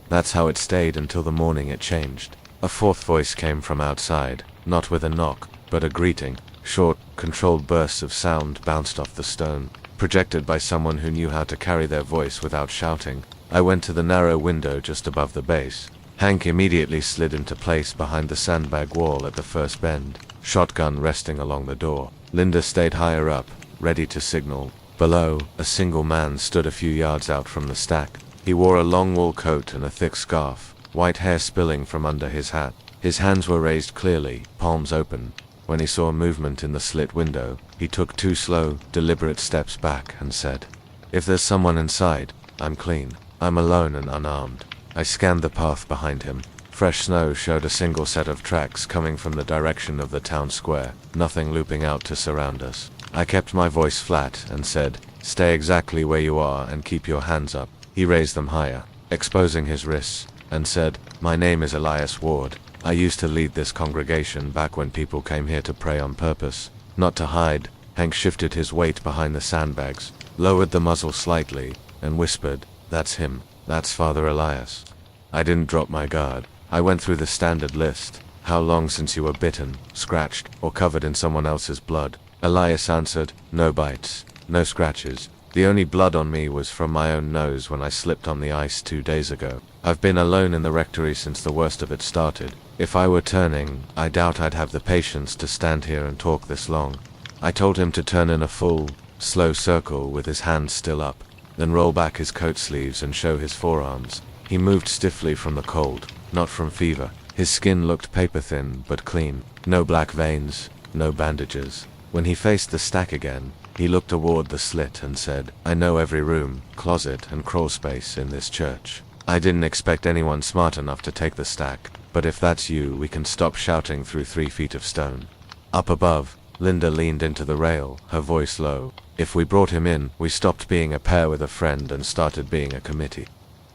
That's how it stayed until the morning it changed. A 4th voice came from outside, not with a knock, but a greeting. Short, controlled bursts of sound bounced off the stone, projected by someone who knew how to carry their voice without shouting. I went to the narrow window just above the base. Hank immediately slid into place behind the sandbag wall at the first bend, shotgun resting along the door. Linda stayed higher up, ready to signal. Below, a single man stood a few yards out from the stack. He wore a long wool coat and a thick scarf, white hair spilling from under his hat. His hands were raised clearly, palms open. When he saw movement in the slit window, he took 2 slow, deliberate steps back and said, "If there's someone inside, I'm clean. I'm alone and unarmed." I scanned the path behind him. Fresh snow showed a single set of tracks coming from the direction of the town square, nothing looping out to surround us. I kept my voice flat and said, "Stay exactly where you are and keep your hands up." He raised them higher, exposing his wrists, and said, "My name is Elias Ward. I used to lead this congregation back when people came here to pray on purpose, not to hide." Hank shifted his weight behind the sandbags, lowered the muzzle slightly, and whispered, "That's him. That's Father Elias." I didn't drop my guard. I went through the standard list. How long since you were bitten, scratched, or covered in someone else's blood? Elias answered, "No bites, no scratches. The only blood on me was from my own nose when I slipped on the ice 2 days ago. I've been alone in the rectory since the worst of it started. If I were turning, I doubt I'd have the patience to stand here and talk this long." I told him to turn in a full, slow circle with his hands still up, then roll back his coat sleeves and show his forearms. He moved stiffly from the cold, not from fever. His skin looked paper-thin but clean. No black veins, no bandages. When he faced the stack again, he looked toward the slit and said, "I know every room, closet, and crawl space in this church. I didn't expect anyone smart enough to take the stack, but if that's you, we can stop shouting through 3 feet of stone." Up above, Linda leaned into the rail, her voice low. "If we brought him in, we stopped being a pair with a friend and started being a committee."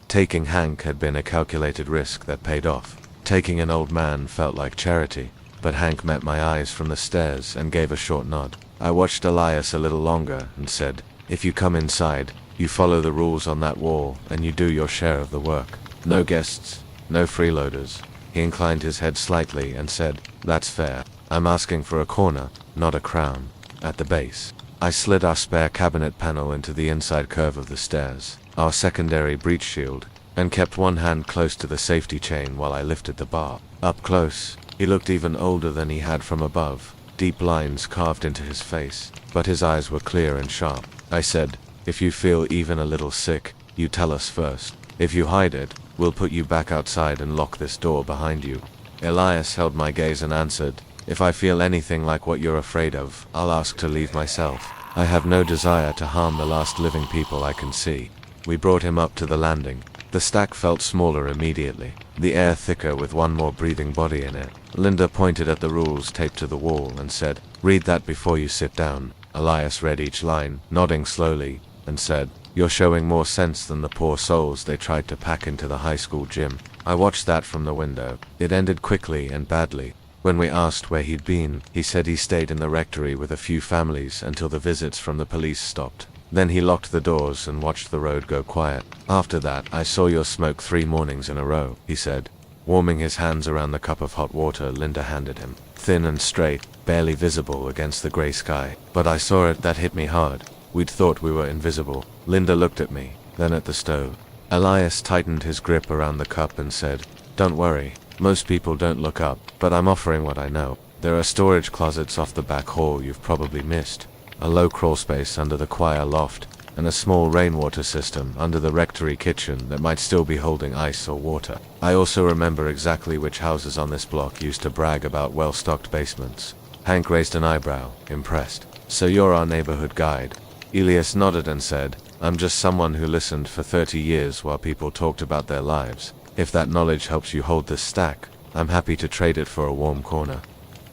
Taking Hank had been a calculated risk that paid off. Taking an old man felt like charity, but Hank met my eyes from the stairs and gave a short nod. I watched Elias a little longer and said, "If you come inside, you follow the rules on that wall and you do your share of the work. No guests, no freeloaders." He inclined his head slightly and said, "That's fair. I'm asking for a corner, not a crown." At the base, I slid our spare cabinet panel into the inside curve of the stairs, our secondary breach shield, and kept one hand close to the safety chain while I lifted the bar. Up close, he looked even older than he had from above, deep lines carved into his face, but his eyes were clear and sharp. I said, "If you feel even a little sick, you tell us first. If you hide it, we'll put you back outside and lock this door behind you." Elias held my gaze and answered, "If I feel anything like what you're afraid of, I'll ask to leave myself. I have no desire to harm the last living people I can see." We brought him up to the landing. The stack felt smaller immediately, the air thicker with one more breathing body in it. Linda pointed at the rules taped to the wall and said, "Read that before you sit down." Elias read each line, nodding slowly, and said, "You're showing more sense than the poor souls they tried to pack into the high school gym." I watched that from the window. It ended quickly and badly. When we asked where he'd been, he said he stayed in the rectory with a few families until the visits from the police stopped. Then he locked the doors and watched the road go quiet. "After that, I saw your smoke 3 mornings in a row," he said, warming his hands around the cup of hot water Linda handed him. Thin and straight, barely visible against the gray sky. But I saw it. That hit me hard. We'd thought we were invisible. Linda looked at me, then at the stove. Elias tightened his grip around the cup and said, "Don't worry. Most people don't look up, but I'm offering what I know. There are storage closets off the back hall you've probably missed, a low crawl space under the choir loft, and a small rainwater system under the rectory kitchen that might still be holding ice or water. I also remember exactly which houses on this block used to brag about well-stocked basements." Hank raised an eyebrow, impressed. So you're our neighborhood guide. Elias nodded and said, I'm just someone who listened for 30 years while people talked about their lives. If that knowledge helps you hold this stack, I'm happy to trade it for a warm corner.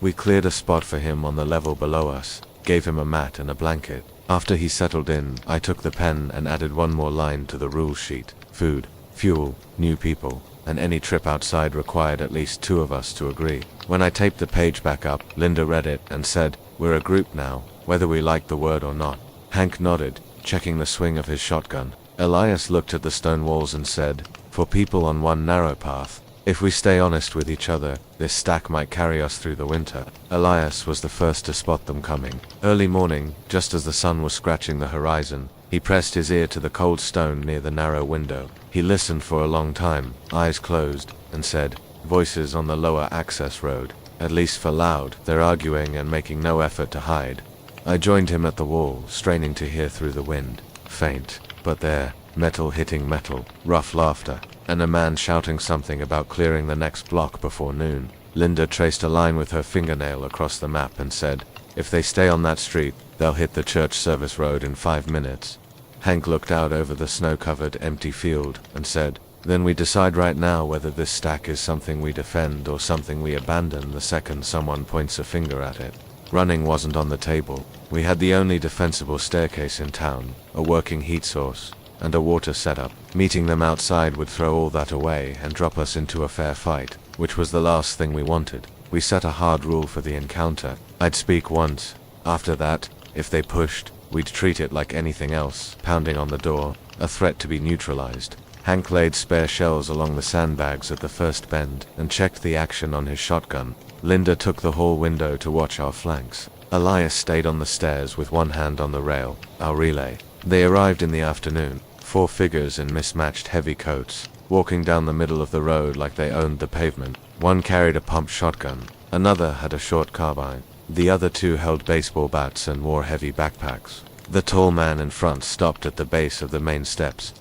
We cleared a spot for him on the level below us, gave him a mat and a blanket. After he settled in, I took the pen and added one more line to the rule sheet. Food, fuel, new people, and any trip outside required at least 2 of us to agree. When I taped the page back up, Linda read it and said, we're a group now, whether we like the word or not. Hank nodded, checking the swing of his shotgun. Elias looked at the stone walls and said, for people on one narrow path, if we stay honest with each other, this stack might carry us through the winter. Elias was the first to spot them coming. Early morning, just as the sun was scratching the horizon, he pressed his ear to the cold stone near the narrow window. He listened for a long time, eyes closed, and said, voices on the lower access road. At least for loud, they're arguing and making no effort to hide. I joined him at the wall, straining to hear through the wind. Faint, but there, metal hitting metal, rough laughter, and a man shouting something about clearing the next block before noon. Linda traced a line with her fingernail across the map and said, if they stay on that street, they'll hit the church service road in 5 minutes. Hank looked out over the snow-covered empty field and said, then we decide right now whether this stack is something we defend or something we abandon the second someone points a finger at it. Running wasn't on the table. We had the only defensible staircase in town, a working heat source, and a water setup. Meeting them outside would throw all that away and drop us into a fair fight, which was the last thing we wanted. We set a hard rule for the encounter. I'd speak once. After that, if they pushed, we'd treat it like anything else, pounding on the door, a threat to be neutralized. Hank laid spare shells along the sandbags at the first bend and checked the action on his shotgun. Linda took the hall window to watch our flanks. Elias stayed on the stairs with one hand on the rail, our relay. They arrived in the afternoon, 4 figures in mismatched heavy coats, walking down the middle of the road like they owned the pavement. One carried a pump shotgun, another had a short carbine. The other 2 held baseball bats and wore heavy backpacks. The tall man in front stopped at the base of the main steps,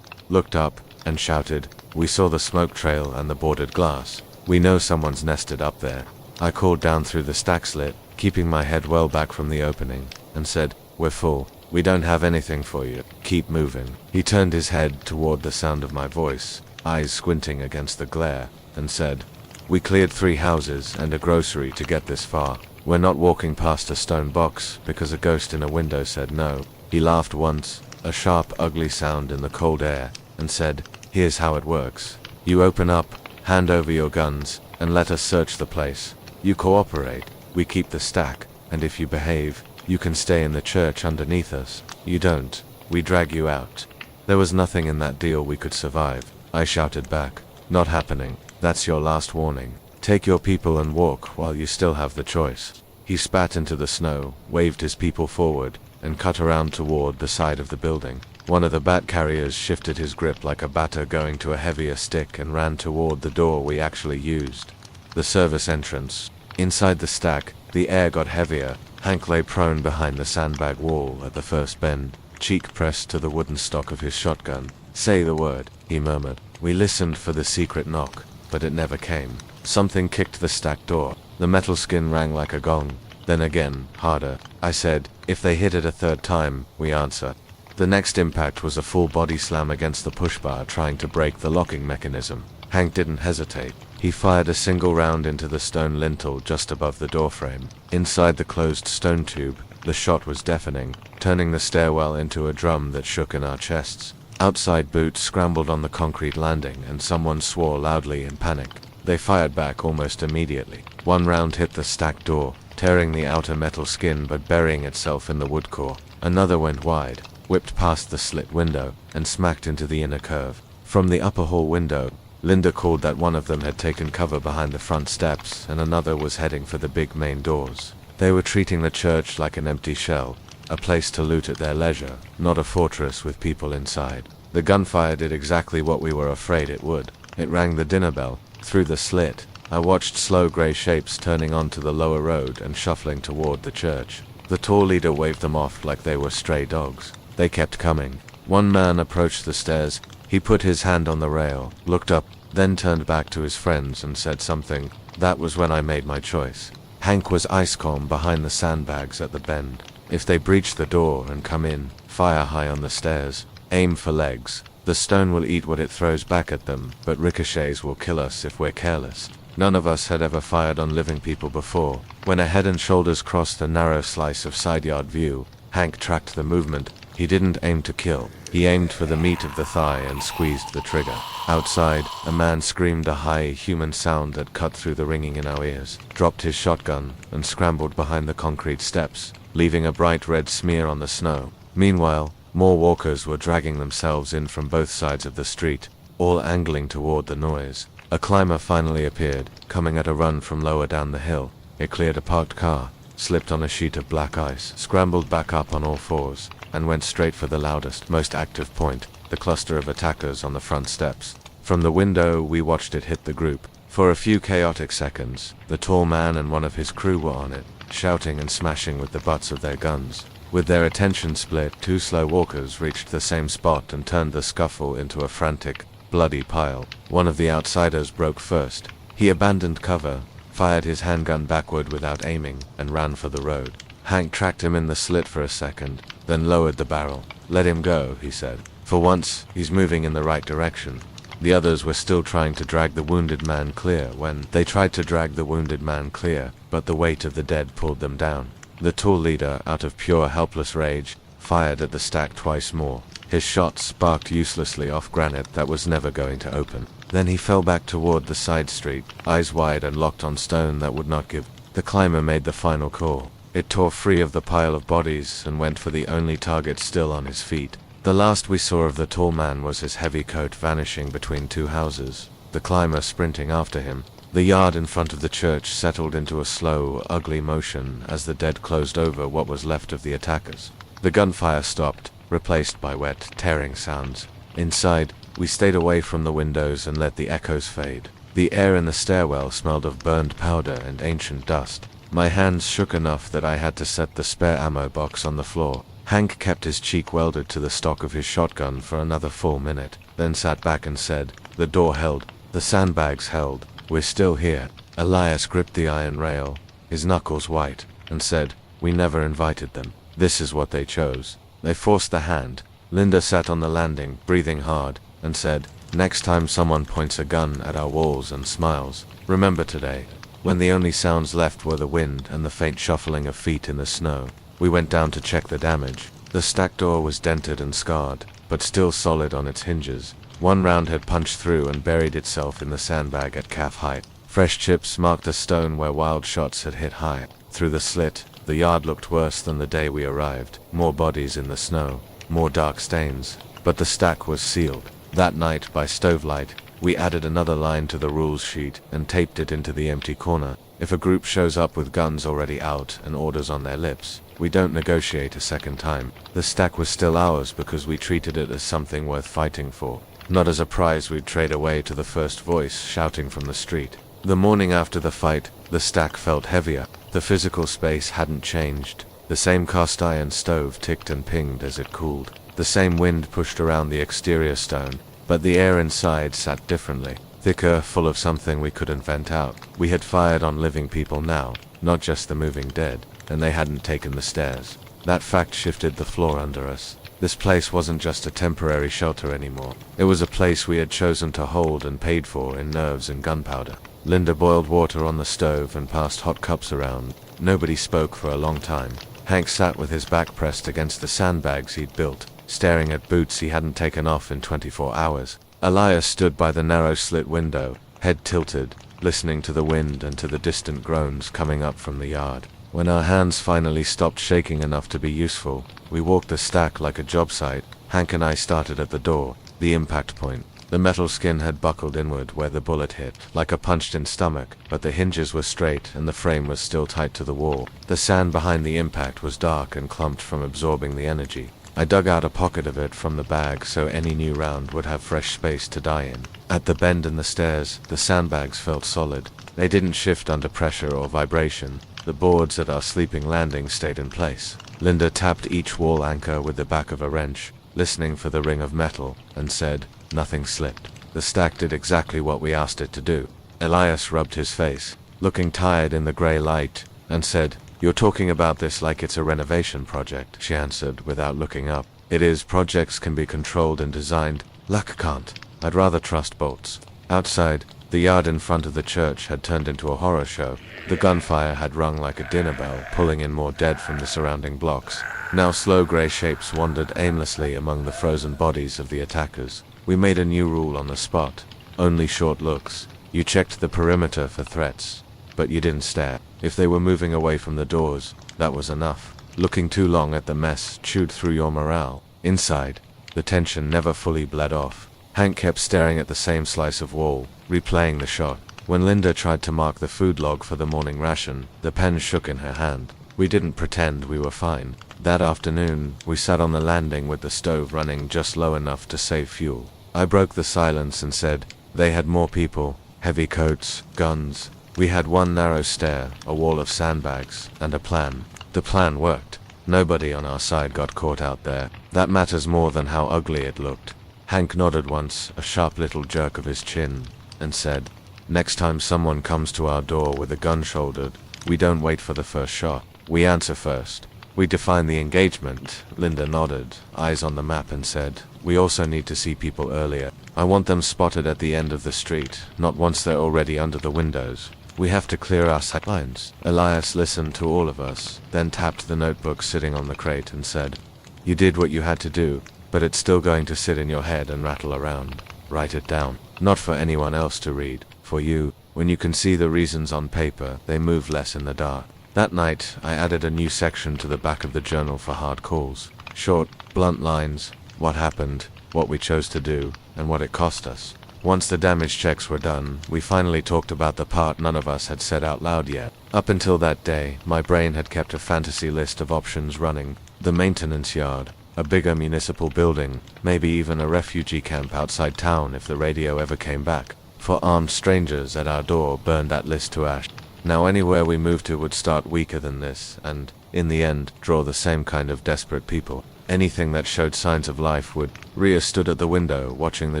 looked up, and shouted, we saw the smoke trail and the boarded glass. We know someone's nested up there. I called down through the stack slit, keeping my head well back from the opening, and said, we're full. We don't have anything for you. Keep moving. He turned his head toward the sound of my voice, eyes squinting against the glare, and said, we cleared 3 houses and a grocery to get this far. We're not walking past a stone box because a ghost in a window said no. He laughed once, a sharp, ugly sound in the cold air, and said, here's how it works. You open up, hand over your guns, and let us search the place. You cooperate, we keep the stack, and if you behave, you can stay in the church underneath us. You don't, we drag you out. There was nothing in that deal we could survive. I shouted back, not happening. That's your last warning. Take your people and walk while you still have the choice. He spat into the snow, waved his people forward, and cut around toward the side of the building. One of the bat carriers shifted his grip like a batter going to a heavier stick and ran toward the door we actually used. The service entrance. Inside the stack, the air got heavier. Hank lay prone behind the sandbag wall at the first bend, cheek pressed to the wooden stock of his shotgun. Say the word, he murmured. We listened for the secret knock, but it never came. Something kicked the stack door. The metal skin rang like a gong. Then again, harder. I said, if they hit it a 3rd time, we answer. The next impact was a full body slam against the push bar trying to break the locking mechanism. Hank didn't hesitate. He fired a single round into the stone lintel just above the doorframe. Inside the closed stone tube, the shot was deafening, turning the stairwell into a drum that shook in our chests. Outside boots scrambled on the concrete landing and someone swore loudly in panic. They fired back almost immediately. One round hit the stack door, tearing the outer metal skin but burying itself in the wood core. Another went wide, whipped past the slit window, and smacked into the inner curve. From the upper hall window, Linda called that one of them had taken cover behind the front steps and another was heading for the big main doors. They were treating the church like an empty shell, a place to loot at their leisure, not a fortress with people inside. The gunfire did exactly what we were afraid it would. It rang the dinner bell. Through the slit, I watched slow gray shapes turning onto the lower road and shuffling toward the church. The tall leader waved them off like they were stray dogs. They kept coming. One man approached the stairs. He put his hand on the rail, looked up, then turned back to his friends and said something. That was when I made my choice. Hank was ice calm behind the sandbags at the bend. If they breach the door and come in, fire high on the stairs. Aim for legs. The stone will eat what it throws back at them, but ricochets will kill us if we're careless. None of us had ever fired on living people before. When a head and shoulders crossed a narrow slice of side yard view, Hank tracked the movement. He didn't aim to kill. He aimed for the meat of the thigh and squeezed the trigger. Outside, a man screamed a high, human sound that cut through the ringing in our ears, dropped his shotgun, and scrambled behind the concrete steps, leaving a bright red smear on the snow. Meanwhile, more walkers were dragging themselves in from both sides of the street, all angling toward the noise. A climber finally appeared, coming at a run from lower down the hill. It cleared a parked car, slipped on a sheet of black ice, scrambled back up on all fours, and went straight for the loudest, most active point, the cluster of attackers on the front steps. From the window, we watched it hit the group. For a few chaotic seconds, the tall man and one of his crew were on it, shouting and smashing with the butts of their guns. With their attention split, two slow walkers reached the same spot and turned the scuffle into a frantic, bloody pile. One of the outsiders broke first. He abandoned cover, fired his handgun backward without aiming, and ran for the road. Hank tracked him in the slit for a second, then lowered the barrel. "Let him go," he said. "For once, he's moving in the right direction." The others were still trying to drag the wounded man clear when they tried to drag the wounded man clear, but the weight of the dead pulled them down. The tall leader, out of pure helpless rage, fired at the stack twice more. His shot sparked uselessly off granite that was never going to open. Then he fell back toward the side street, eyes wide and locked on stone that would not give. The climber made the final call. It tore free of the pile of bodies and went for the only target still on his feet. The last we saw of the tall man was his heavy coat vanishing between two houses, the climber sprinting after him. The yard in front of the church settled into a slow, ugly motion as the dead closed over what was left of the attackers. The gunfire stopped, replaced by wet, tearing sounds. Inside, we stayed away from the windows and let the echoes fade. The air in the stairwell smelled of burned powder and ancient dust. My hands shook enough that I had to set the spare ammo box on the floor. Hank kept his cheek welded to the stock of his shotgun for another full minute, then sat back and said, "The door held. The sandbags held. We're still here." Elias gripped the iron rail, his knuckles white, and said, "We never invited them. This is what they chose. They forced the hand." Linda sat on the landing, breathing hard, and said, "Next time someone points a gun at our walls and smiles, remember today." When the only sounds left were the wind and the faint shuffling of feet in the snow, we went down to check the damage. The stack door was dented and scarred, but still solid on its hinges. One round had punched through and buried itself in the sandbag at calf height. Fresh chips marked the stone where wild shots had hit high. Through the slit, the yard looked worse than the day we arrived. More bodies in the snow, more dark stains, but the stack was sealed. That night, by stovelight, we added another line to the rules sheet and taped it into the empty corner. If a group shows up with guns already out and orders on their lips, we don't negotiate a second time. The stack was still ours because we treated it as something worth fighting for, not as a prize we'd trade away to the first voice shouting from the street. The morning after the fight, the stack felt heavier. The physical space hadn't changed. The same cast iron stove ticked and pinged as it cooled. The same wind pushed around the exterior stone, but the air inside sat differently, thicker, full of something we couldn't vent out. We had fired on living people now, not just the moving dead, and they hadn't taken the stairs. That fact shifted the floor under us. This place wasn't just a temporary shelter anymore. It was a place we had chosen to hold and paid for in nerves and gunpowder. Linda boiled water on the stove and passed hot cups around. Nobody spoke for a long time. Hank sat with his back pressed against the sandbags he'd built, staring at boots he hadn't taken off in 24 hours. Elias stood by the narrow slit window, head tilted, listening to the wind and to the distant groans coming up from the yard. When our hands finally stopped shaking enough to be useful, we walked the stack like a job site. Hank and I started at the door, the impact point. The metal skin had buckled inward where the bullet hit, like a punched-in stomach, but the hinges were straight and the frame was still tight to the wall. The sand behind the impact was dark and clumped from absorbing the energy. I dug out a pocket of it from the bag so any new round would have fresh space to die in. At the bend in the stairs, the sandbags felt solid. They didn't shift under pressure or vibration. The boards at our sleeping landing stayed in place. Linda tapped each wall anchor with the back of a wrench, listening for the ring of metal, and said, "Nothing slipped." The stack did exactly what we asked it to do. Elias rubbed his face, looking tired in the grey light, and said, You're talking about this like it's a renovation project, she answered without looking up. It is. Projects can be controlled and designed. Luck can't. I'd rather trust bolts. Outside, the yard in front of the church had turned into a horror show. The gunfire had rung like a dinner bell, pulling in more dead from the surrounding blocks. Now slow grey shapes wandered aimlessly among the frozen bodies of the attackers. We made a new rule on the spot. Only short looks. You checked the perimeter for threats, but you didn't stare. If they were moving away from the doors, that was enough. Looking too long at the mess chewed through your morale. Inside, the tension never fully bled off. Hank kept staring at the same slice of wall, replaying the shot. When Linda tried to mark the food log for the morning ration, the pen shook in her hand. We didn't pretend we were fine. That afternoon, we sat on the landing with the stove running just low enough to save fuel. I broke the silence and said, they had more people, heavy coats, guns. We had one narrow stair, a wall of sandbags, and a plan. The plan worked. Nobody on our side got caught out there. That matters more than how ugly it looked. Hank nodded once, a sharp little jerk of his chin, and said, next time someone comes to our door with a gun shouldered, we don't wait for the first shot. We answer first. We define the engagement. Linda nodded, eyes on the map, and said, we also need to see people earlier. I want them spotted at the end of the street, not once they're already under the windows. We have to clear our sight lines. Elias listened to all of us, then tapped the notebook sitting on the crate and said, you did what you had to do, but it's still going to sit in your head and rattle around. Write it down. Not for anyone else to read. For you. When you can see the reasons on paper, they move less in the dark. That night, I added a new section to the back of the journal for hard calls. Short, blunt lines. What happened, what we chose to do, and what it cost us. Once the damage checks were done, we finally talked about the part none of us had said out loud yet. Up until that day, my brain had kept a fantasy list of options running. The maintenance yard, a bigger municipal building, maybe even a refugee camp outside town if the radio ever came back. For armed strangers at our door burned that list to ash. Now anywhere we moved to would start weaker than this, and, in the end, draw the same kind of desperate people. Anything that showed signs of life would. Rhea stood at the window, watching the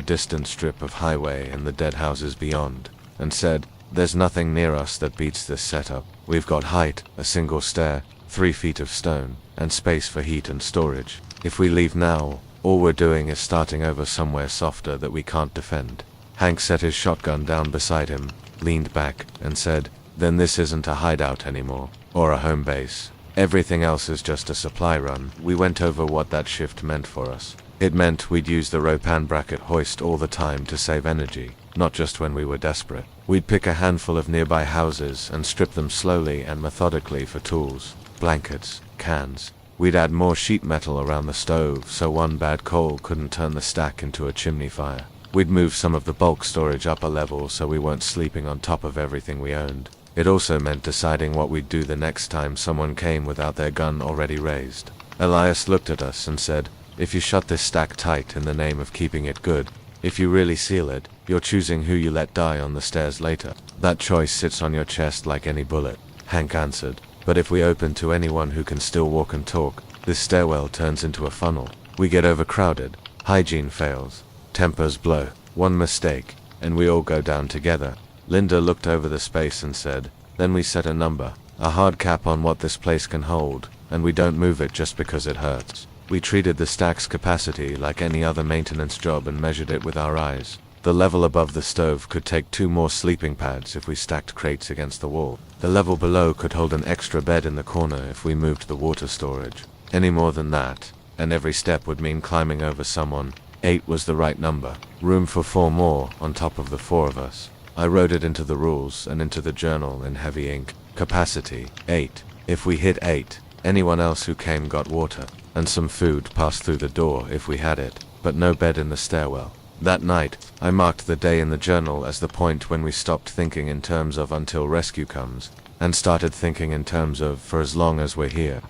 distant strip of highway and the dead houses beyond, and said, there's nothing near us that beats this setup. We've got height, a single stair, 3 feet of stone, and space for heat and storage. If we leave now, all we're doing is starting over somewhere softer that we can't defend. Hank set his shotgun down beside him, leaned back, and said, then this isn't a hideout anymore, or a home base. Everything else is just a supply run. We went over what that shift meant for us. It meant we'd use the Ropan bracket hoist all the time to save energy, not just when we were desperate. We'd pick a handful of nearby houses and strip them slowly and methodically for tools, blankets, cans. We'd add more sheet metal around the stove so one bad coal couldn't turn the stack into a chimney fire. We'd move some of the bulk storage up a level so we weren't sleeping on top of everything we owned. It also meant deciding what we'd do the next time someone came without their gun already raised. Elias looked at us and said, if you shut this stack tight in the name of keeping it good, if you really seal it, you're choosing who you let die on the stairs later. That choice sits on your chest like any bullet. Hank answered, but if we open to anyone who can still walk and talk, this stairwell turns into a funnel. We get overcrowded, hygiene fails, tempers blow, one mistake, and we all go down together. Linda looked over the space and said, then we set a number, a hard cap on what this place can hold, and we don't move it just because it hurts. We treated the stack's capacity like any other maintenance job and measured it with our eyes. The level above the stove could take 2 more sleeping pads if we stacked crates against the wall. The level below could hold an extra bed in the corner if we moved the water storage. Any more than that, and every step would mean climbing over someone. 8 was the right number. Room for 4 more on top of the 4 of us. I wrote it into the rules and into the journal in heavy ink. Capacity, 8. If we hit 8, anyone else who came got water, and some food passed through the door if we had it, but no bed in the stairwell. That night, I marked the day in the journal as the point when we stopped thinking in terms of until rescue comes, and started thinking in terms of for as long as we're here.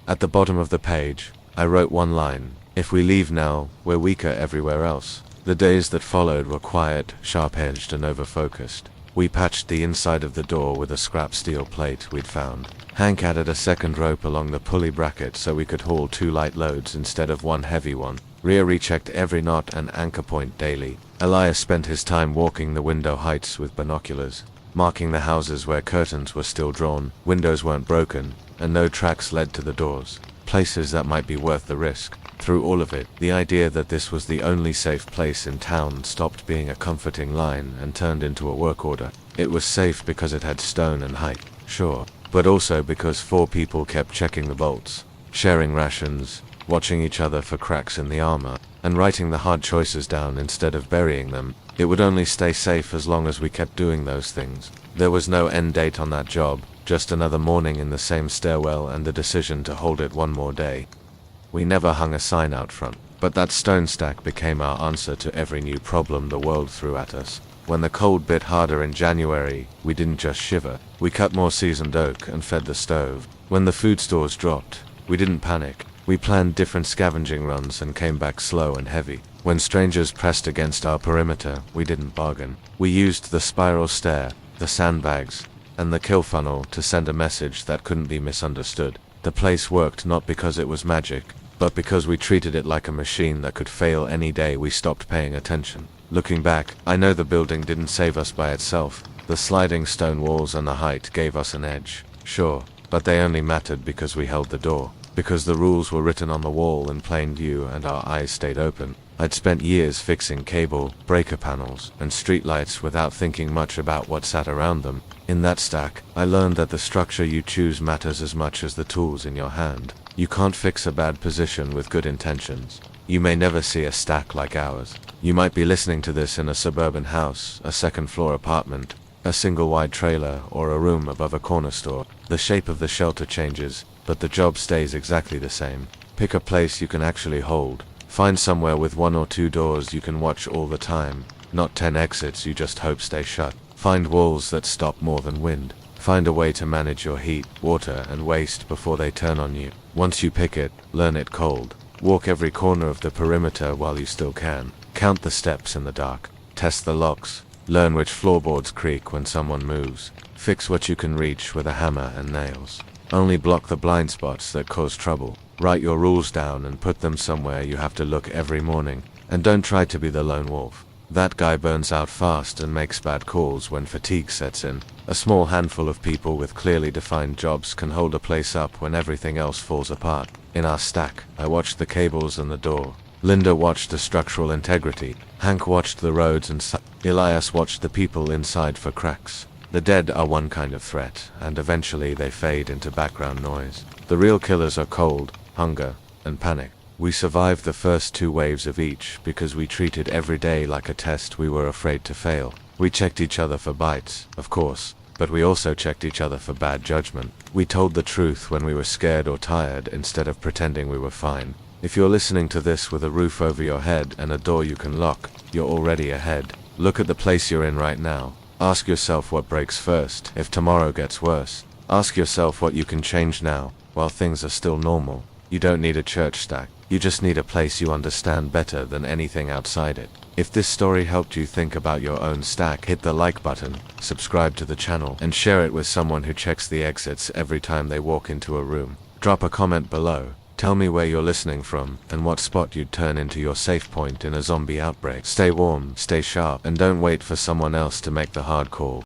At the bottom of the page, I wrote one line, if we leave now, we're weaker everywhere else. The days that followed were quiet, sharp-edged, and over-focused. We patched the inside of the door with a scrap steel plate we'd found. Hank added a second rope along the pulley bracket so we could haul 2 light loads instead of 1 heavy one. Rhea rechecked every knot and anchor point daily. Elias spent his time walking the window heights with binoculars, marking the houses where curtains were still drawn, windows weren't broken, and no tracks led to the doors. Places that might be worth the risk. Through all of it, the idea that this was the only safe place in town stopped being a comforting line and turned into a work order. It was safe because it had stone and height, sure, but also because 4 people kept checking the bolts, sharing rations, watching each other for cracks in the armor, and writing the hard choices down instead of burying them. It would only stay safe as long as we kept doing those things. There was no end date on that job, just another morning in the same stairwell and the decision to hold it one more day. We never hung a sign out front, but that stone stack became our answer to every new problem the world threw at us. When the cold bit harder in January, we didn't just shiver. We cut more seasoned oak and fed the stove. When the food stores dropped, we didn't panic. We planned different scavenging runs and came back slow and heavy. When strangers pressed against our perimeter, we didn't bargain. We used the spiral stair, the sandbags, and the kill funnel to send a message that couldn't be misunderstood. The place worked not because it was magic, but because we treated it like a machine that could fail any day we stopped paying attention. Looking back, I know the building didn't save us by itself. The sliding stone walls and the height gave us an edge, sure, but they only mattered because we held the door. Because the rules were written on the wall in plain view and our eyes stayed open. I'd spent years fixing cable, breaker panels, and streetlights without thinking much about what sat around them. In that stack, I learned that the structure you choose matters as much as the tools in your hand. You can't fix a bad position with good intentions. You may never see a stack like ours. You might be listening to this in a suburban house, a second-floor apartment, a single-wide trailer, or a room above a corner store. The shape of the shelter changes, but the job stays exactly the same. Pick a place you can actually hold. Find somewhere with 1 or 2 doors you can watch all the time, not 10 exits you just hope stay shut. Find walls that stop more than wind. Find a way to manage your heat, water, and waste before they turn on you. Once you pick it, learn it cold. Walk every corner of the perimeter while you still can. Count the steps in the dark. Test the locks. Learn which floorboards creak when someone moves. Fix what you can reach with a hammer and nails. Only block the blind spots that cause trouble. Write your rules down and put them somewhere you have to look every morning. And don't try to be the lone wolf. That guy burns out fast and makes bad calls when fatigue sets in. A small handful of people with clearly defined jobs can hold a place up when everything else falls apart. In our stack, I watched the cables and the door. Linda watched the structural integrity. Hank watched the roads and Elias watched the people inside for cracks. The dead are one kind of threat, and eventually they fade into background noise. The real killers are cold, hunger, and panic. We survived the first 2 waves of each because we treated every day like a test we were afraid to fail. We checked each other for bites, of course, but we also checked each other for bad judgment. We told the truth when we were scared or tired instead of pretending we were fine. If you're listening to this with a roof over your head and a door you can lock, you're already ahead. Look at the place you're in right now. Ask yourself what breaks first if tomorrow gets worse. Ask yourself what you can change now while things are still normal. You don't need a church stack. You just need a place you understand better than anything outside it. If this story helped you think about your own stack, hit the like button, subscribe to the channel, and share it with someone who checks the exits every time they walk into a room. Drop a comment below. Tell me where you're listening from and what spot you'd turn into your safe point in a zombie outbreak. Stay warm, stay sharp, and don't wait for someone else to make the hard call.